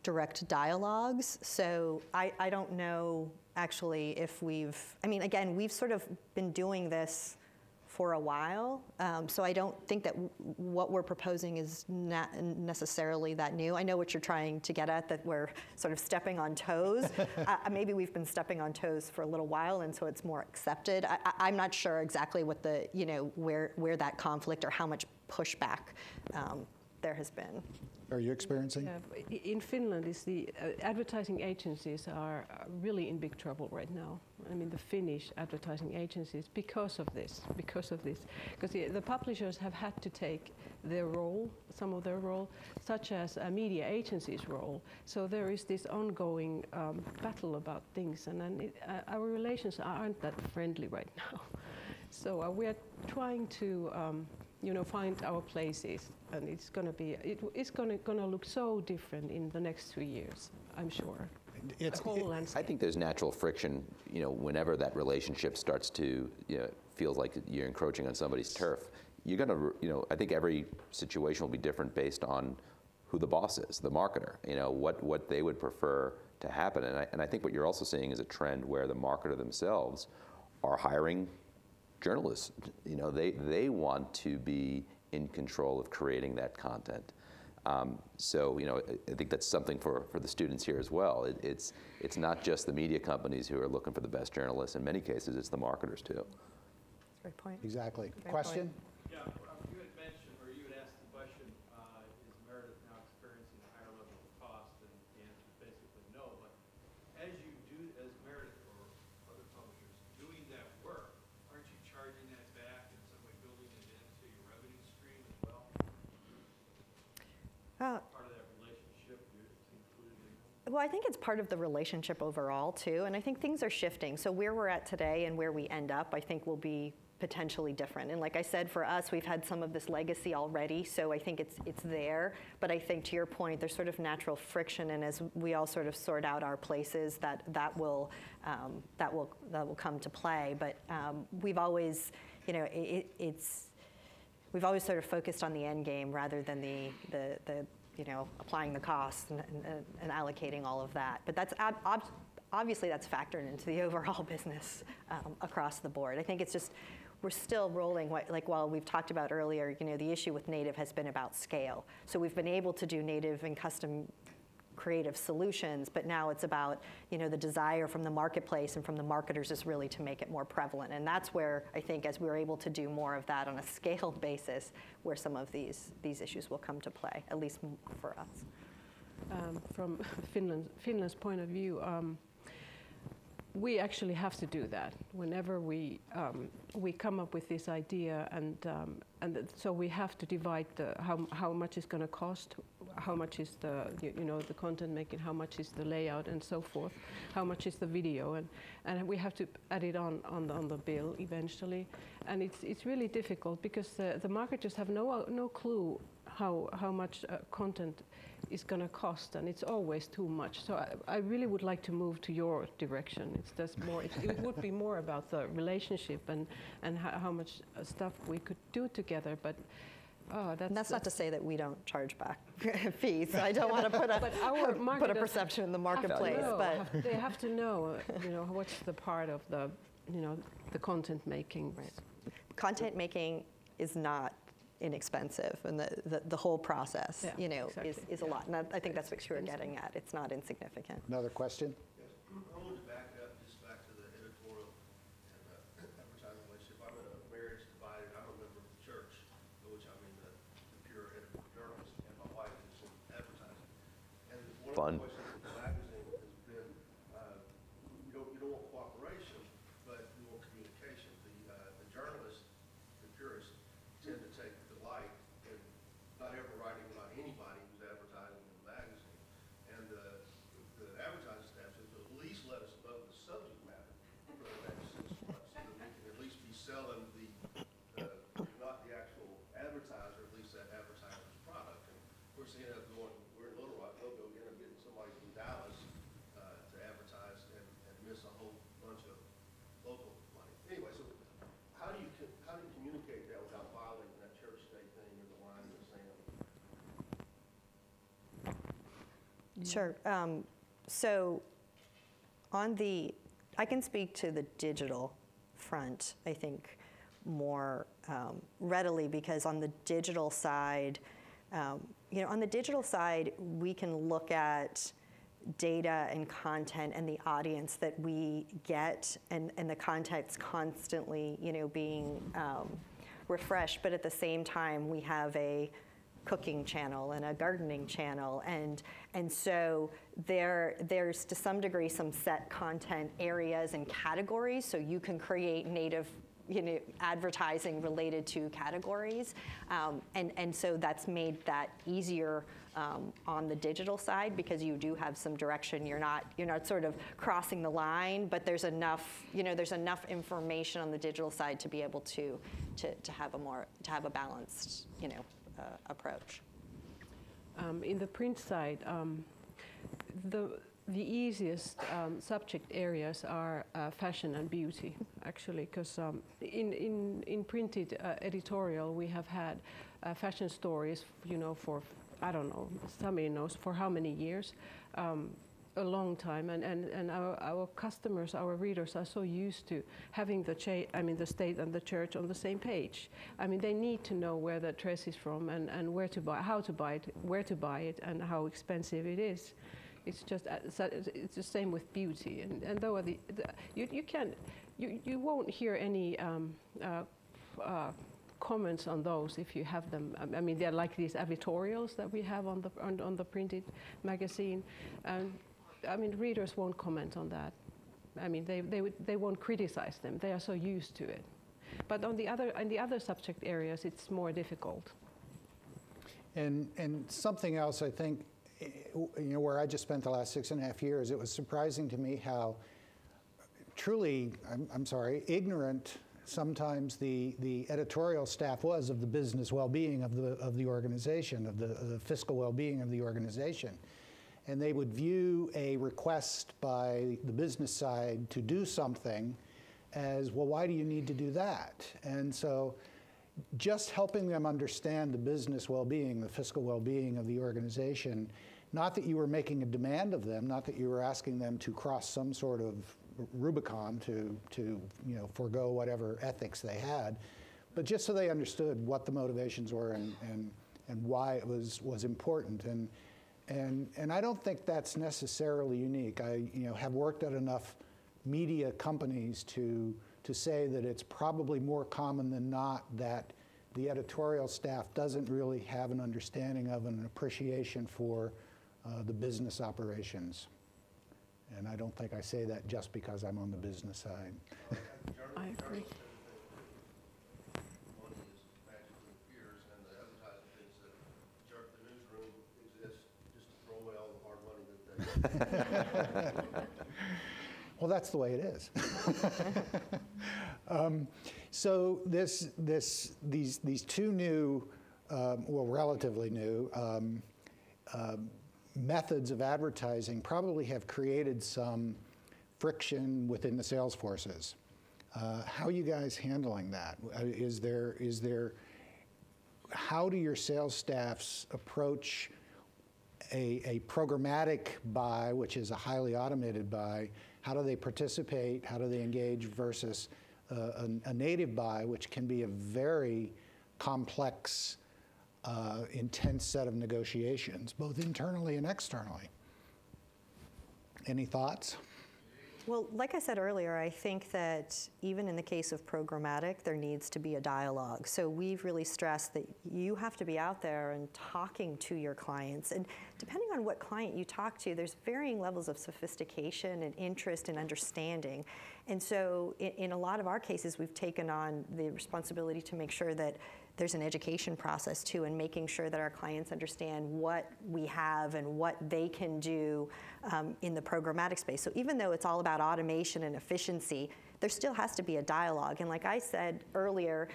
direct dialogues, so I don't know actually if again, we've sort of been doing this for a while, so I don't think that what we're proposing is not necessarily that new. I know what you're trying to get at, that we're sort of stepping on toes. Maybe we've been stepping on toes for a little while, and so it's more accepted. I'm not sure exactly what the, where that conflict or how much pushback there has been. Are you experiencing? Yeah, in Finland, the advertising agencies are really in big trouble right now. I mean, the Finnish advertising agencies, because of this, because the publishers have had to take their role, some of their role, such as a media agency's role. So there is this ongoing battle about things, and then our relations aren't that friendly right now. So we are trying to find our places, and it's going to be it's going to look so different in the next 3 years, I'm sure. I think there's natural friction, whenever that relationship starts to, feels like you're encroaching on somebody's turf. You're going to, I think every situation will be different based on who the boss is, the marketer, what they would prefer to happen. And I think what you're also seeing is a trend where the marketer themselves are hiring journalists. They want to be in control of creating that content. So I think that's something for the students here as well. It's not just the media companies who are looking for the best journalists. In many cases, it's the marketers too. Great point. Exactly. Great Question? Yeah, you had mentioned, or you had asked the question, is Meredith now experiencing a higher level of cost? And the answer is basically no. But as you do, as Meredith or other publishers, doing that work, aren't you charging that back in some way, building it into your revenue stream as well? Part of that relationship is included in that? Well, I think it's part of the relationship overall too, and I think things are shifting. So where we're at today and where we end up, I think will be potentially different. And like I said, for us, we've had some of this legacy already, so I think it's there. But I think to your point, there's sort of natural friction, and as we all sort of sort out our places, that will come to play. But we've always, we've always sort of focused on the end game rather than the applying the costs and allocating all of that. But that's obviously that's factored into the overall business across the board. I think it's just, we're still rolling, like while we've talked about earlier, the issue with native has been about scale. So we've been able to do native and custom creative solutions, but now it's about the desire from the marketplace and from the marketers is really to make it more prevalent. And that's where I think as we're able to do more of that on a scaled basis, where some of these issues will come to play, at least for us. From Finland's point of view, we actually have to do that whenever we come up with this idea, and so we have to divide how much is going to cost, how much is the the content making, how much is the layout and so forth, how much is the video, and we have to add it on the bill eventually, and it's really difficult because the marketers have no clue how much content is going to cost, and it's always too much. So I really would like to move to your direction. It's just more. It would be more about the relationship and how much stuff we could do together. But that's not to say that we don't charge back fees. I don't want to put a perception in the marketplace, but they have to know, what's the part of the, the content making. Right. Content making is not inexpensive, and the whole process, exactly. is a lot. And I think that's what you were getting at. It's not insignificant. Another question? Yes. I wanted to back up to the editorial and advertising relationship. I'm in a marriage divided. I'm a member of the church, which I mean the pure journalist, and my wife is in advertising. And one of the questions of the magazine has been, you don't want cooperation, but you want communication. The journalists, the purists, tend to take delight in not ever writing about anybody who's advertising in the magazine. And the advertising staff says, at least let us know the subject matter for the next 6 months, so that we can at least be selling not the actual advertiser, at least that advertiser's product. And of course, they end up we're in Little Rock, they'll go end up getting somebody from Dallas to advertise and miss a whole bunch of local money. Anyway, so how do you communicate that without violating that church-state thing or the line in the sand? Sure. So I can speak to the digital front, I think, more readily, because on the digital side, we can look at data and content and the audience that we get, and the content's constantly, being refreshed. But at the same time, we have a cooking channel and a gardening channel, and so there's to some degree some set content areas and categories, so you can create native advertising related to categories, and so that's made that easier on the digital side, because you do have some direction. You're not sort of crossing the line, but there's enough information on the digital side to be able to have a balanced approach. In the print side, the easiest subject areas are fashion and beauty, actually, because in printed editorial we have had fashion stories, for, I don't know, somebody knows for how many years, a long time, and our customers, our readers are so used to having the state and the church on the same page. I mean, they need to know where the dress is from and where to buy, how to buy it, where to buy it, and how expensive it is. It's just it's the same with beauty, and though you won't hear any comments on those if you have them. I mean, they're like these editorials that we have on the printed magazine. I mean, readers won't comment on that. I mean, they won't criticize them. They are so used to it. But on the other subject areas, it's more difficult. And something else, I think, where I just spent the last 6.5 years, it was surprising to me how truly, I'm sorry, ignorant sometimes the editorial staff was of the business well-being of the organization, of the fiscal well-being of the organization. And they would view a request by the business side to do something as, well, why do you need to do that? And so just helping them understand the business well-being, the fiscal well-being of the organization, not that you were making a demand of them, not that you were asking them to cross some sort of Rubicon to forego whatever ethics they had, but just so they understood what the motivations were and why it was important. And I don't think that's necessarily unique. I have worked at enough media companies to say that it's probably more common than not that the editorial staff doesn't really have an understanding of and an appreciation for the business operations. And I don't think I say that just because I'm on the business side. I agree. Money is magically appears, and the advertising thinks that the newsroom exists just to throw away all the hard money that they. Well, that's the way it is. So these two new, well, relatively new methods of advertising probably have created some friction within the sales forces. How are you guys handling that? How do your sales staffs approach a programmatic buy, which is a highly automated buy? How do they participate? How do they engage versus a native buy, which can be a very complex, intense set of negotiations, both internally and externally? Any thoughts? Well, like I said earlier, I think that even in the case of programmatic, there needs to be a dialogue. So we've really stressed that you have to be out there and talking to your clients. And depending on what client you talk to, there's varying levels of sophistication and interest and understanding. And so in a lot of our cases, we've taken on the responsibility to make sure that there's an education process too, and making sure that our clients understand what we have and what they can do in the programmatic space. So even though it's all about automation and efficiency, there still has to be a dialogue. And like I said earlier,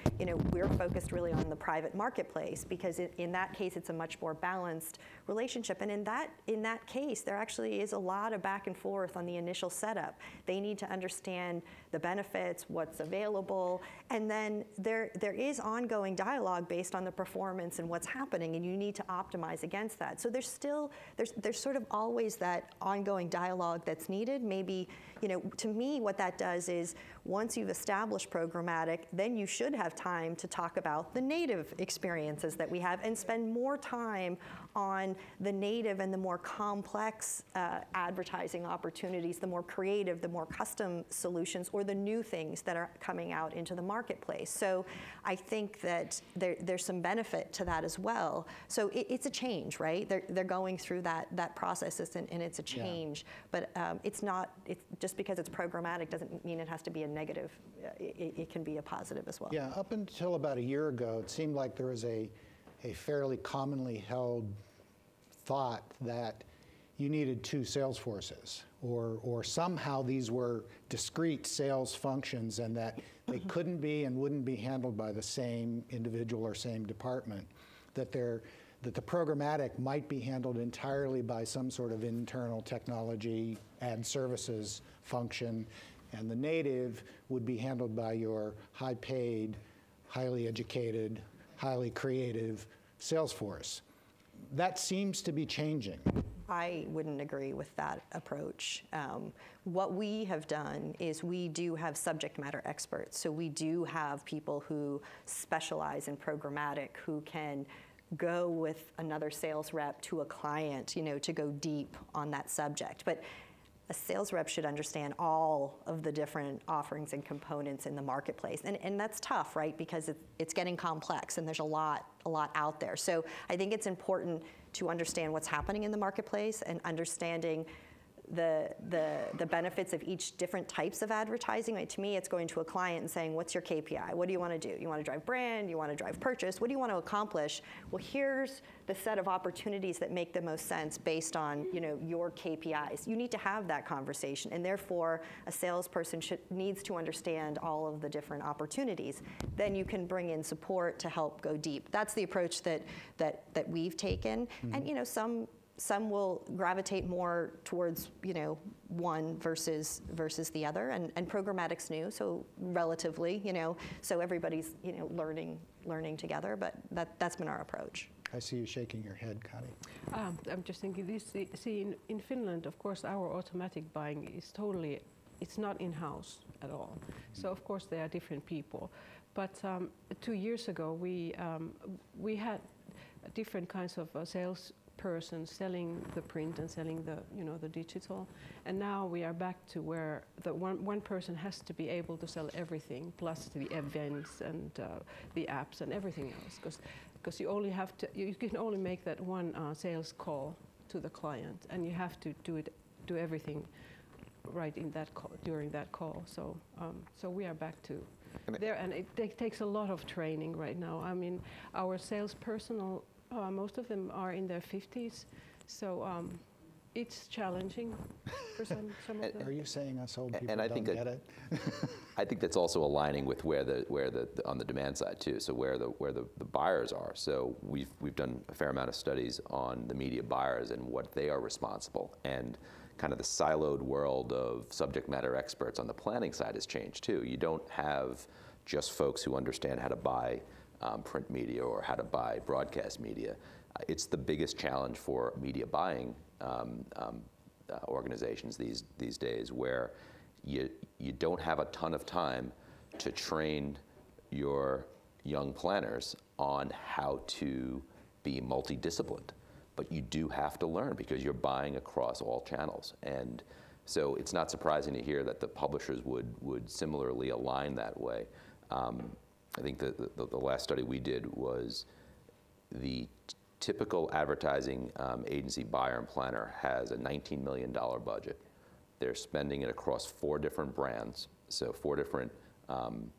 we're focused really on the private marketplace because in that case, it's a much more balanced relationship. And in that case, there actually is a lot of back and forth on the initial setup. They need to understand the benefits, what's available, and then there is ongoing dialogue based on the performance and what's happening, and you need to optimize against that. So there's sort of always that ongoing dialogue that's needed. Maybe, to me, what that does is once you've established programmatic, then you should have time to talk about the native experiences that we have and spend more time on the native and the more complex advertising opportunities, the more creative, the more custom solutions, or the new things that are coming out into the marketplace. So I think that there's some benefit to that as well. So it's a change, right? They're going through that process, and it's a change. Yeah. But it's just because it's programmatic doesn't mean it has to be a negative. It can be a positive as well. Yeah, up until about a year ago, it seemed like there was a fairly commonly held thought that you needed two sales forces, or somehow these were discrete sales functions and that they couldn't be and wouldn't be handled by the same individual or same department, that the programmatic might be handled entirely by some sort of internal technology and services function, and the native would be handled by your high-paid, highly educated, highly creative sales force. That seems to be changing. I wouldn't agree with that approach. What we have done is we do have subject matter experts. So we do have people who specialize in programmatic who can go with another sales rep to a client, to go deep on that subject. But a sales rep should understand all of the different offerings and components in the marketplace. And that's tough, right? Because it's getting complex and there's a lot out there. So I think it's important to understand what's happening in the marketplace and understanding the benefits of each different types of advertising. Like, to me, it's going to a client and saying, what's your KPI? What do you want to do? You want to drive brand? You want to drive purchase? What do you want to accomplish? Well, here's the set of opportunities that make the most sense based on your KPIs. You need to have that conversation, and therefore a salesperson needs to understand all of the different opportunities. Then you can bring in support to help go deep. That's the approach that we've taken. Mm-hmm. And some will gravitate more towards one versus the other, and programmatic's new, so relatively, so everybody's learning together. But that's been our approach. I see you shaking your head, Kaare. I'm just thinking this, in Finland, of course, our automatic buying is totally, it's not in-house at all. So of course there are different people. But 2 years ago, we had different kinds of sales person selling the print and selling the the digital, and now we are back to where the one person has to be able to sell everything plus the events and the apps and everything else, because you can only make that one sales call to the client, and you have to do everything right in that during that call. So we are back to there, and it takes a lot of training right now. I mean, our sales personnel, most of them are in their 50s, so it's challenging for some of them. Are you saying us old people and I don't think get it? I think that's also aligning with where the on the demand side too. So where the buyers are. So we've done a fair amount of studies on the media buyers and what they are responsible, and kind of the siloed world of subject matter experts on the planning side has changed too. You don't have just folks who understand how to buy print media or how to buy broadcast media. It's the biggest challenge for media buying organizations these days, where you don't have a ton of time to train your young planners on how to be multidisciplined. But you do have to learn because you're buying across all channels. And so it's not surprising to hear that the publishers would similarly align that way. I think the last study we did was the typical advertising agency buyer and planner has a $19 million budget. They're spending it across 4 different brands, so 4 different kind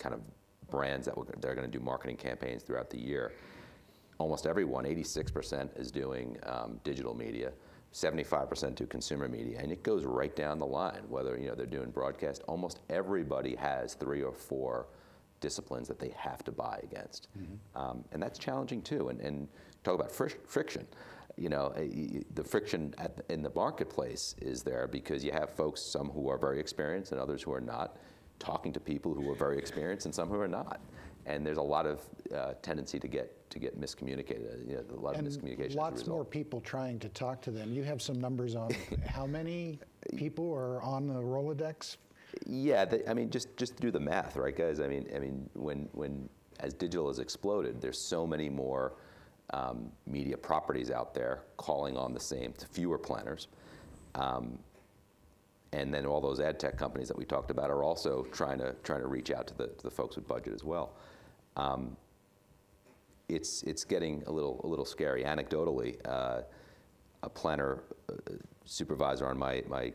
of brands that they're going to do marketing campaigns throughout the year. Almost everyone, 86%, is doing digital media. 75% do consumer media, and it goes right down the line. Whether they're doing broadcast, almost everybody has 3 or 4 disciplines that they have to buy against, and that's challenging too. And talk about friction. The friction in the marketplace is there because you have folks, some who are very experienced and others who are not, talking to people who are very experienced and some who are not. And there's a lot of tendency to get miscommunicated. A lot of miscommunication. Lots more people trying to talk to them. You have some numbers on how many people are on the Rolodex? Yeah, I mean, just do the math, right, guys? I mean, when as digital has exploded, there's so many more media properties out there calling on the same, to fewer planners. And then all those ad tech companies that we talked about are also trying to reach out to the folks with budget as well. It's getting a little scary. Anecdotally, a planner supervisor on my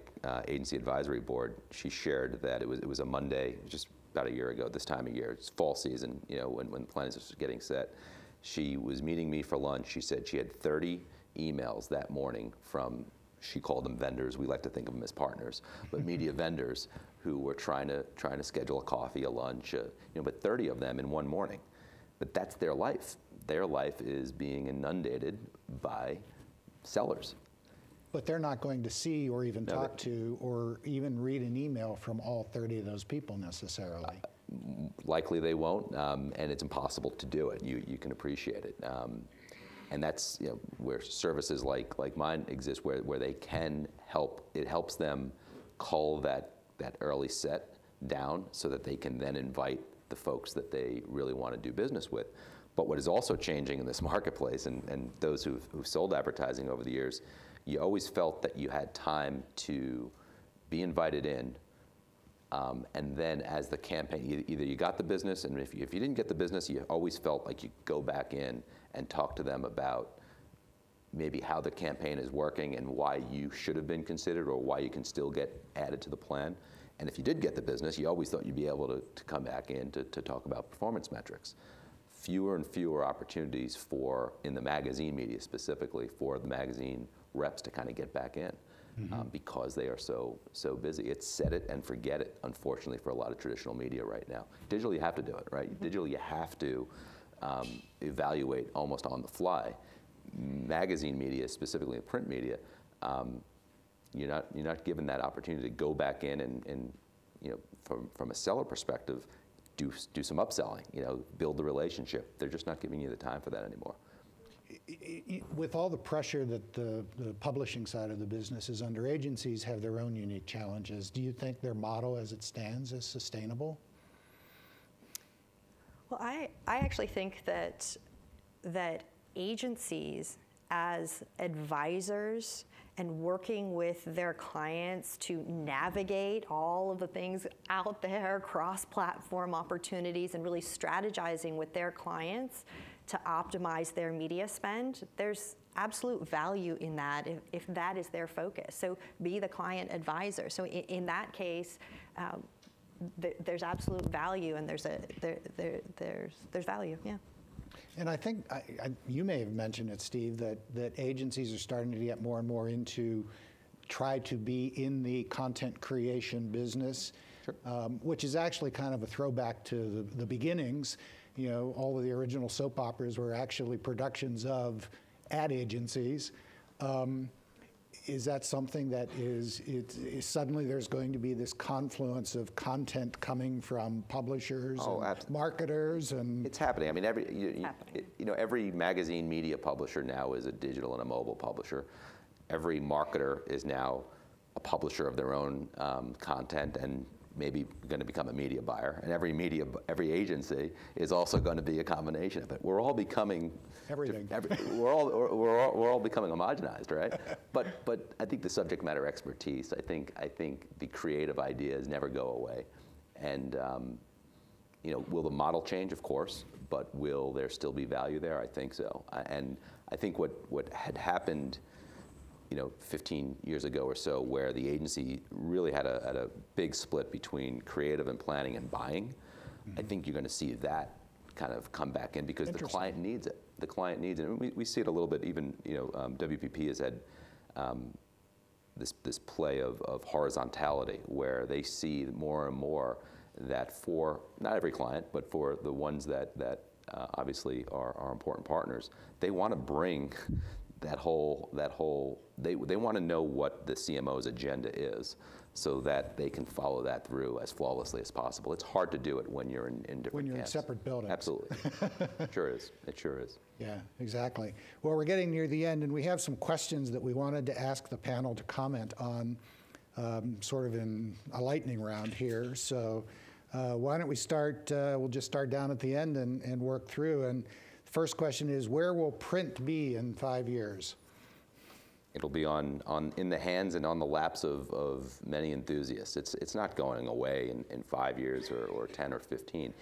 agency advisory board, she shared that it was a Monday, just about a year ago, this time of year. It's fall season, when plans are getting set. She was meeting me for lunch. She said she had 30 emails that morning from, she called them vendors. We like to think of them as partners, but media vendors who were trying to schedule a coffee, a lunch, but 30 of them in one morning. But that's their life. Their life is being inundated by sellers. But they're not going to see or even talk to or even read an email from all 30 of those people necessarily. Likely they won't, and it's impossible to do it. You can appreciate it. And that's where services like mine exist, where they can help. It helps them cull that early set down so that they can then invite the folks that they really want to do business with. But what is also changing in this marketplace, and those who've sold advertising over the years, you always felt that you had time to be invited in, and then as the campaign, either you got the business, and if you didn't get the business, you always felt like you go back in and talk to them about maybe how the campaign is working and why you should have been considered or why you can still get added to the plan. And if you did get the business, you always thought you'd be able to come back in to talk about performance metrics. Fewer and fewer opportunities in the magazine media specifically, for the magazine reps to kind of get back in because they are so busy. It's set it and forget it, unfortunately, for a lot of traditional media right now. Digital, you have to do it, right? Digital, you have to evaluate almost on the fly. Magazine media, specifically in print media, you're not given that opportunity to go back in and from a seller perspective, do some upselling, build the relationship. They're just not giving you the time for that anymore. With all the pressure that the publishing side of the business is under, agencies have their own unique challenges. Do you think their model as it stands is sustainable? Well, I actually think that agencies as advisors and working with their clients to navigate all of the things out there, cross-platform opportunities, and really strategizing with their clients to optimize their media spend, there's absolute value in that if that is their focus. So be the client advisor. So in that case, there's absolute value, and there's value, yeah. And I think you may have mentioned it, Steve, that agencies are starting to get more and more into try to be in the content creation business, sure. Which is actually kind of a throwback to the beginnings. All of the original soap operas were actually productions of ad agencies. Is that something that is suddenly there's going to be this confluence of content coming from publishers and marketers, and it's happening. I mean, every magazine media publisher now is a digital and a mobile publisher. Every marketer is now a publisher of their own content and maybe going to become a media buyer. And every agency is also going to be a combination of it. We're all becoming everything. We're all becoming homogenized, right? But I think the subject matter expertise. I think the creative ideas never go away. And will the model change? Of course. But will there still be value there? I think so. And I think what had happened 15 years ago or so, where the agency really had a big split between creative and planning and buying. Mm-hmm. I think you're going to see that kind of come back in because the client needs it. The client needs it. And we see it a little bit. Even WPP has had this play of horizontality, where they see more and more that for not every client, but for the ones that obviously are important partners, they want to bring that whole they want to know what the CMO's agenda is, so that they can follow that through as flawlessly as possible. It's hard to do it when you're in different when you're camps. in separate buildings. Absolutely, it sure is. It sure is. Yeah, exactly. Well, we're getting near the end, and we have some questions that we wanted to ask the panel to comment on, sort of in a lightning round here. So why don't we start? We'll just start down at the end and work through. And first question is, where will print be in 5 years? It'll be in the hands and on the laps of many enthusiasts. It's not going away in 5 years or 10 or 15.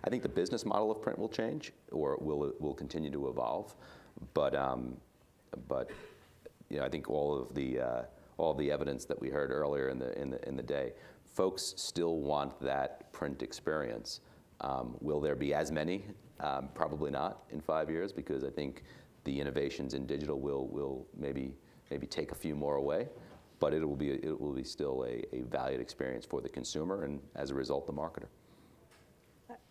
I think the business model of print will change, or will continue to evolve. But I think all of the evidence that we heard earlier in the day, folks still want that print experience. Will there be as many? Probably not in 5 years, because I think the innovations in digital will maybe take a few more away, but it will be still a valued experience for the consumer, and as a result, the marketer.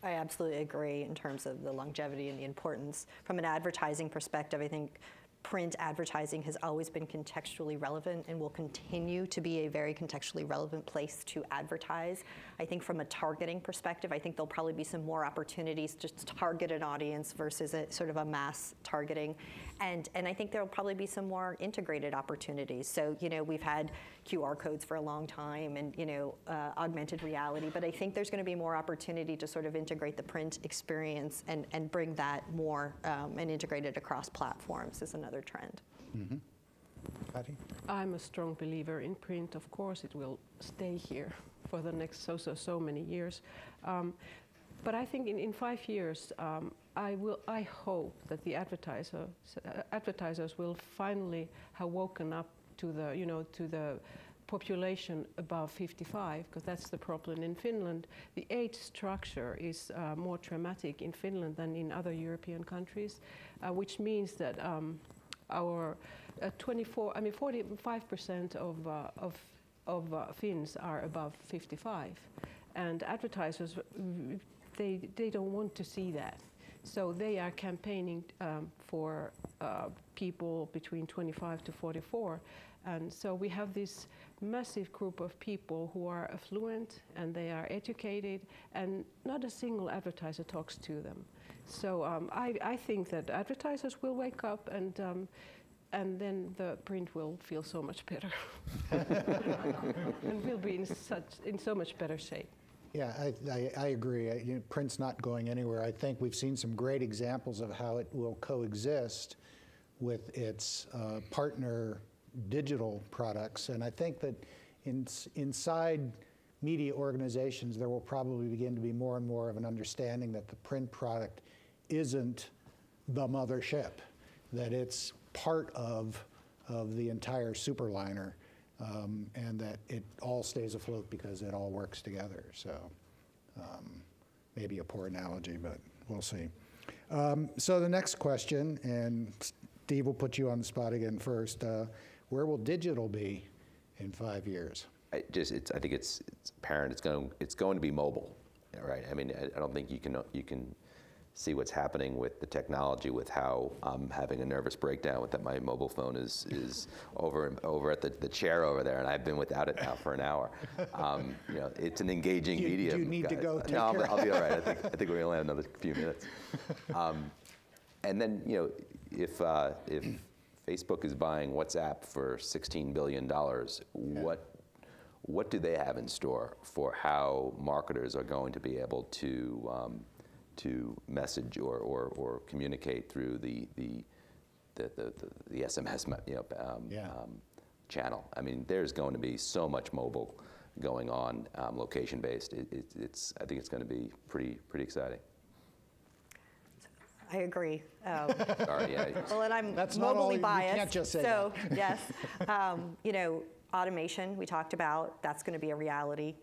I absolutely agree in terms of the longevity and the importance. From an advertising perspective, I think print advertising has always been contextually relevant and will continue to be a very contextually relevant place to advertise. I think from a targeting perspective, I think there'll probably be some more opportunities to target an audience versus a sort of a mass targeting. And I think there'll probably be some more integrated opportunities. So, we've had QR codes for a long time and, augmented reality, but I think there's going to be more opportunity to sort of integrate the print experience and bring that more and integrate it across platforms is another trend. Mm-hmm. Patty? I'm a strong believer in print. Of course, it will stay here for the next so many years. But I think in 5 years, I hope that the advertisers will finally have woken up to the population above 55, because that's the problem in Finland. The age structure is more dramatic in Finland than in other European countries, which means that our 45% of Finns are above 55, and advertisers they don't want to see that. So they are campaigning for people between 25 to 44. And so we have this massive group of people who are affluent and they are educated, and not a single advertiser talks to them. So I think that advertisers will wake up, and then the print will feel so much better, and we'll be in so much better shape. Yeah, I agree. Print's not going anywhere. I think we've seen some great examples of how it will coexist with its partner digital products. And I think that inside media organizations, there will probably begin to be more and more of an understanding that the print product isn't the mothership, that it's part of the entire superliner, and that it all stays afloat because it all works together. So maybe a poor analogy, but we'll see. So the next question, and Steve will put you on the spot again first. Where will digital be in 5 years? I think it's apparent it's going to be mobile, right? I mean, I don't think you can see what's happening with the technology, with how I'm having a nervous breakdown with that my mobile phone is over at the chair over there, and I've been without it now for an hour. You know, it's an engaging medium. Do you need to go take No, care? I'll be all right. I think we're gonna land another few minutes. And then, you know, if Facebook is buying WhatsApp for $16 billion, what do they have in store for how marketers are going to be able to message or communicate through the SMS channel? I mean, there's going to be so much mobile going on, location based. I think it's going to be pretty exciting. I agree. Sorry, yeah. Well, and I'm That's not all, mobily you biased. can't just say so that. yes, you know, automation we talked about. That's going to be a reality.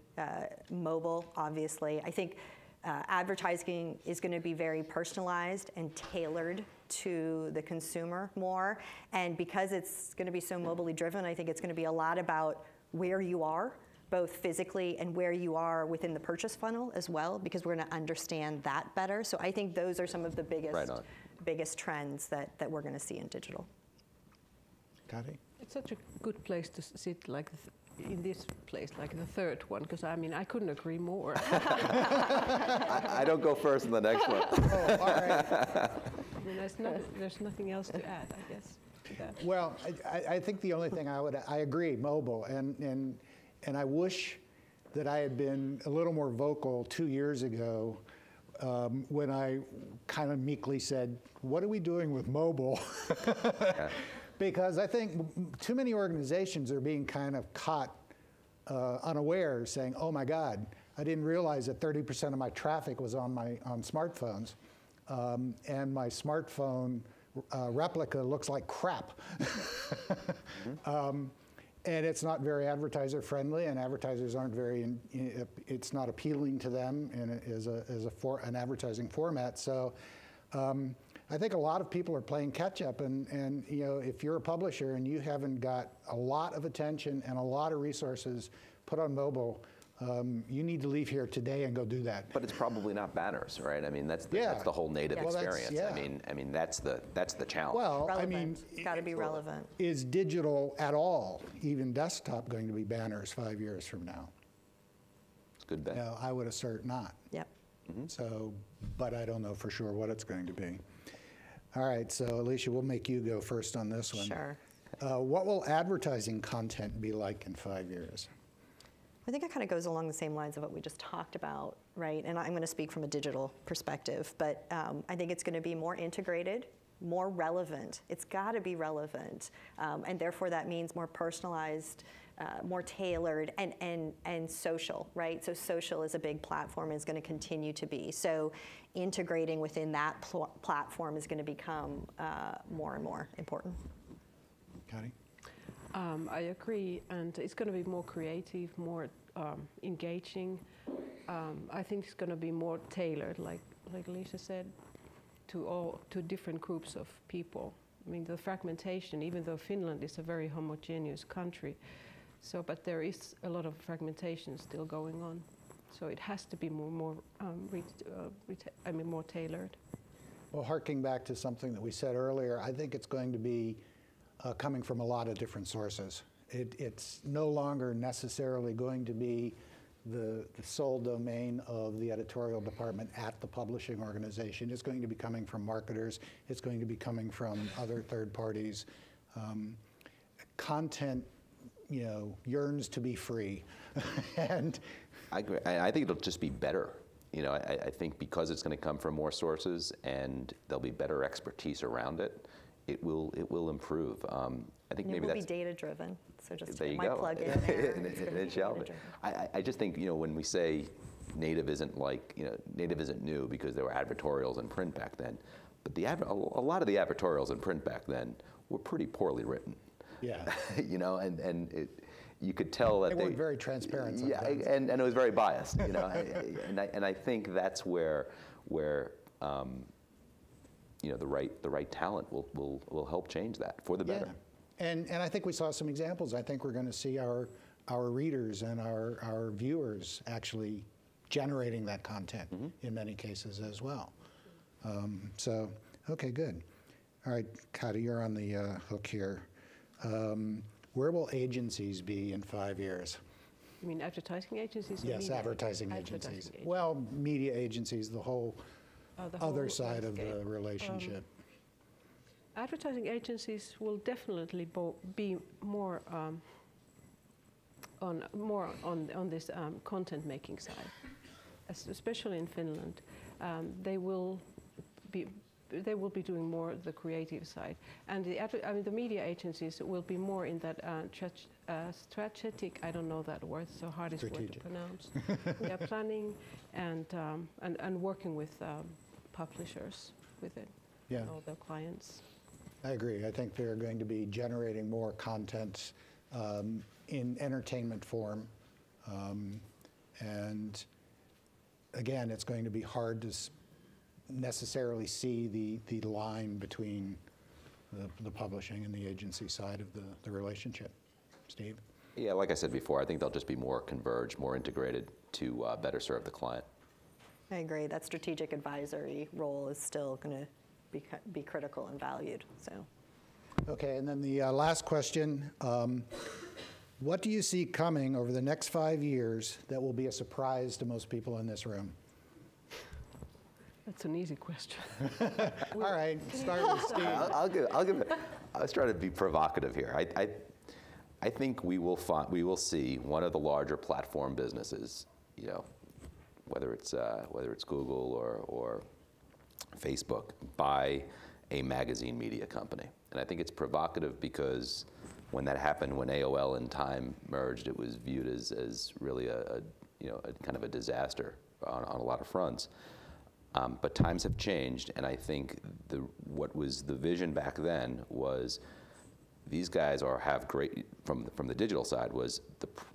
Mobile, obviously. I think advertising is going to be very personalized and tailored to the consumer more. And because it's going to be so mobily driven, I think it's going to be a lot about where you are, both physically and where you are within the purchase funnel as well, because we're going to understand that better. So I think those are some of the biggest trends that we're going to see in digital. Kaare? It's such a good place to sit, like in this place, like the third one, because I mean, I couldn't agree more. I don't go first in the next one. Oh, all right. I mean, there's nothing else to add, I guess, to that. Well, I think the only thing I agree, mobile, and I wish that I had been a little more vocal 2 years ago when I kind of meekly said, what are we doing with mobile? Yeah. Because I think too many organizations are being kind of caught unaware, saying, oh my God, I didn't realize that 30% of my traffic was on smartphones, and my smartphone replica looks like crap. And it's not very advertiser friendly, and advertisers aren't very, it's not appealing to them as an advertising format. So I think a lot of people are playing catch up, and you know, if you're a publisher and you haven't got a lot of attention and a lot of resources put on mobile, you need to leave here today and go do that. But it's probably not banners, right? I mean, that's the whole native experience. Yeah. I mean, that's the challenge. Well, Relevant. I mean, It's got to be relevant. is digital at all, even desktop, going to be banners 5 years from now? It's a good bet. No, I would assert not. Yep. So, but I don't know for sure what it's going to be. All right, so Alysia, we'll make you go first on this one. Sure. What will advertising content be like in 5 years? I think it kind of goes along the same lines of what we just talked about, right? And I'm going to speak from a digital perspective, but I think it's going to be more integrated, more relevant. It's got to be relevant, and therefore that means more personalized, more tailored, and social, right? So social is a big platform, is going to continue to be. So integrating within that platform is going to become more and more important. Kaare? I agree, and it's going to be more creative, more engaging. I think it's going to be more tailored, like Alysia said, to different groups of people. I mean, the fragmentation, even though Finland is a very homogeneous country, but there is a lot of fragmentation still going on. So it has to be more tailored. Well, harking back to something that we said earlier, I think it's going to be coming from a lot of different sources. It's no longer necessarily going to be the sole domain of the editorial department at the publishing organization. It's going to be coming from marketers. It's going to be coming from other third parties. Content, yearns to be free. And I agree. I think it'll just be better. I think because it's going to come from more sources and there'll be better expertise around it, it will improve. I think And maybe it will that's be data driven. So just there to you get my go. plug in there. And It's gonna be it shall be. data-driven. I just think when we say native isn't native isn't new because there were advertorials in print back then, but a lot of the advertorials in print back then were pretty poorly written. yeah, and you could tell that they weren't very transparent sometimes. Yeah, and it was very biased. And I think that's where the right talent will help change that for the better. Yeah. And I think we saw some examples. I think we're going to see our readers and our viewers actually generating that content in many cases as well. So, okay, good. All right, Kaare, you're on the hook here. Where will agencies be in 5 years? You mean advertising agencies? Or Yes, media? advertising agencies. Well, media agencies, the whole The other whole side of the landscape. relationship. Advertising agencies will definitely be more on this content making side, especially in Finland. They will be doing more the creative side, and the media agencies will be more in that strategic. I don't know that word, so hardest word to pronounce. Yeah, planning and working with publishers with it. Yeah. All their clients. I agree. I think they're going to be generating more content in entertainment form. And again, it's going to be hard to necessarily see the line between the publishing and the agency side of the relationship. Steve? Yeah, like I said before, I think they'll just be more converged, more integrated to better serve the client. I agree. That strategic advisory role is still going to be critical and valued. So. Okay, and then the last question. What do you see coming over the next 5 years that will be a surprise to most people in this room? That's an easy question. All right, start with Steve. I'll give it. I was trying to be provocative here. I think we will see one of the larger platform businesses, whether it's Google or Facebook, buy a magazine media company. And I think it's provocative because when that happened, when AOL and Time merged, it was viewed as really a kind of a disaster on a lot of fronts. But times have changed, and I think what was the vision back then was these guys have great, from the digital side, was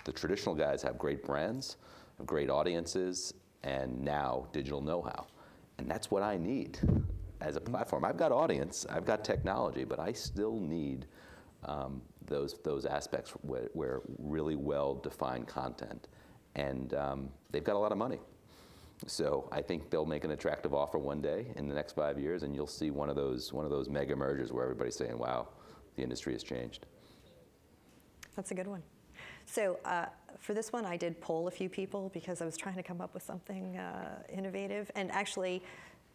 the traditional guys have great brands, have great audiences, and now digital know-how. And that's what I need as a platform. I've got audience, I've got technology, but I still need those aspects where really well-defined content. And they've got a lot of money. So I think they'll make an attractive offer one day in the next 5 years, and you'll see one of those mega mergers where everybody's saying, wow, the industry has changed. That's a good one. So for this one, I did poll a few people because I was trying to come up with something innovative. And actually,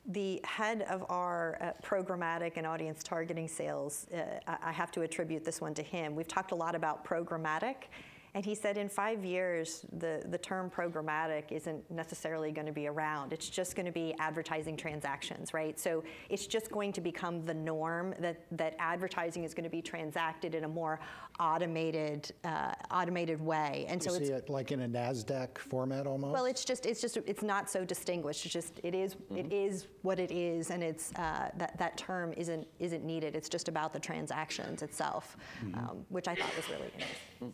the head of our programmatic and audience targeting sales, I have to attribute this one to him. We've talked a lot about programmatic. And he said in 5 years, the term programmatic isn't necessarily going to be around. It's just going to be advertising transactions, right? So it's just going to become the norm that advertising is going to be transacted in a more automated way. And so you see it like in a NASDAQ format almost? Well, it's not so distinguished. It's just it is what it is, and it's that term isn't needed. It's just about the transactions itself, which I thought was really interesting.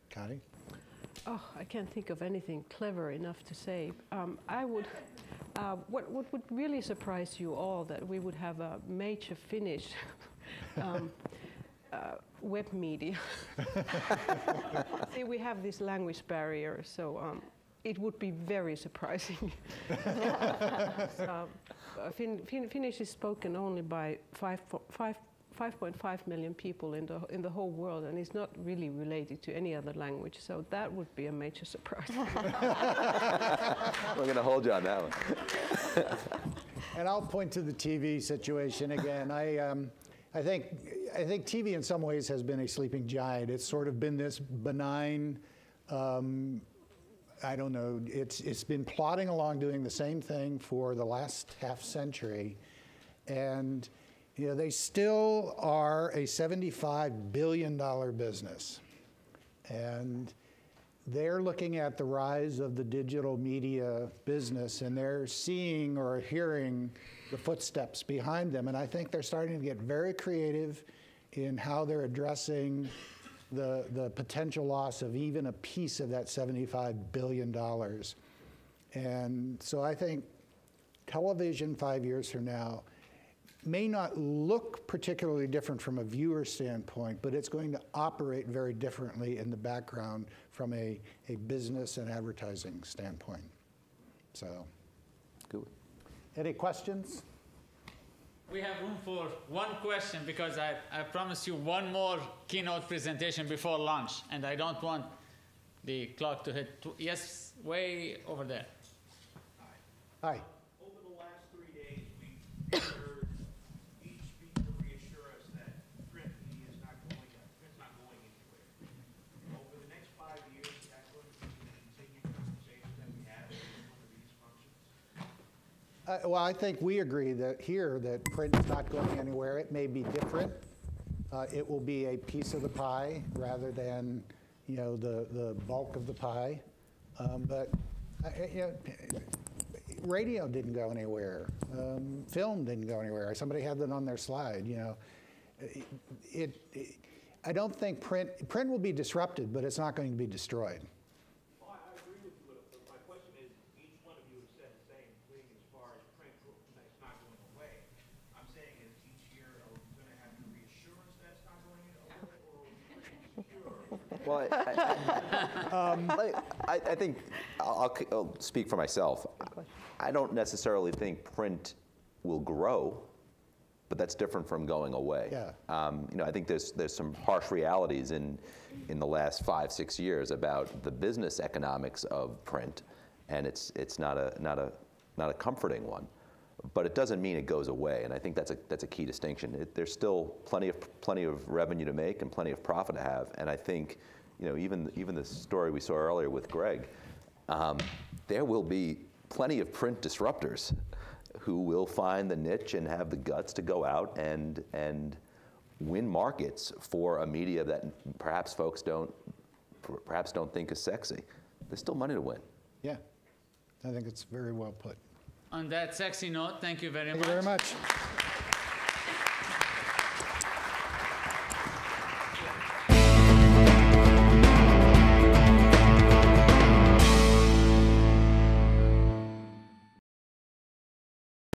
Kaare? Oh, I can't think of anything clever enough to say. What would really surprise you all that we would have a major Finnish web media. See, we have this language barrier, so it would be very surprising. Finnish is spoken only by 5.5 million people in the whole world, and it's not really related to any other language. So that would be a major surprise. We're going to hold you on that one. And I'll point to the TV situation again. I think TV in some ways has been a sleeping giant. It's sort of been this benign. I don't know. It's been plodding along, doing the same thing for the last half century, and they still are a $75 billion business, and they're looking at the rise of the digital media business, and they're seeing or hearing the footsteps behind them, and I think they're starting to get very creative in how they're addressing the potential loss of even a piece of that $75 billion. And so I think television 5 years from now may not look particularly different from a viewer standpoint, but it's going to operate very differently in the background from a business and advertising standpoint. So, good. Any questions? We have room for one question because I promised you one more keynote presentation before lunch, and I don't want the clock to hit. Yes, way over there. Hi. Over the last 3 days, we heard each speaker reassure us that print media is not going anywhere. Over the next 5 years, is that going to be the continued conversation that we have in one of these functions? Well, I think we agree that print is not going anywhere. It may be different. It will be a piece of the pie rather than, the bulk of the pie. But radio didn't go anywhere. Film didn't go anywhere. Somebody had that on their slide. I don't think print will be disrupted, but it's not going to be destroyed. Well, I agree with you, but my question is, each one of you has said the same thing as far as print that's not going away. I'm saying is each year, are we going to have the reassurance that's not going away, or are we Well, I think I'll speak for myself. I don't necessarily think print will grow, but that's different from going away. Yeah. I think there's some harsh realities in the last 5-6 years about the business economics of print, and it's not a comforting one. But it doesn't mean it goes away, and I think that's a key distinction. There's still plenty of revenue to make and plenty of profit to have, and I think even the story we saw earlier with Greg, there will be plenty of print disruptors who will find the niche and have the guts to go out and win markets for a media that perhaps folks don't think is sexy. There's still money to win. Yeah, I think it's very well put. On that sexy note, thank you very much. Thank you very much.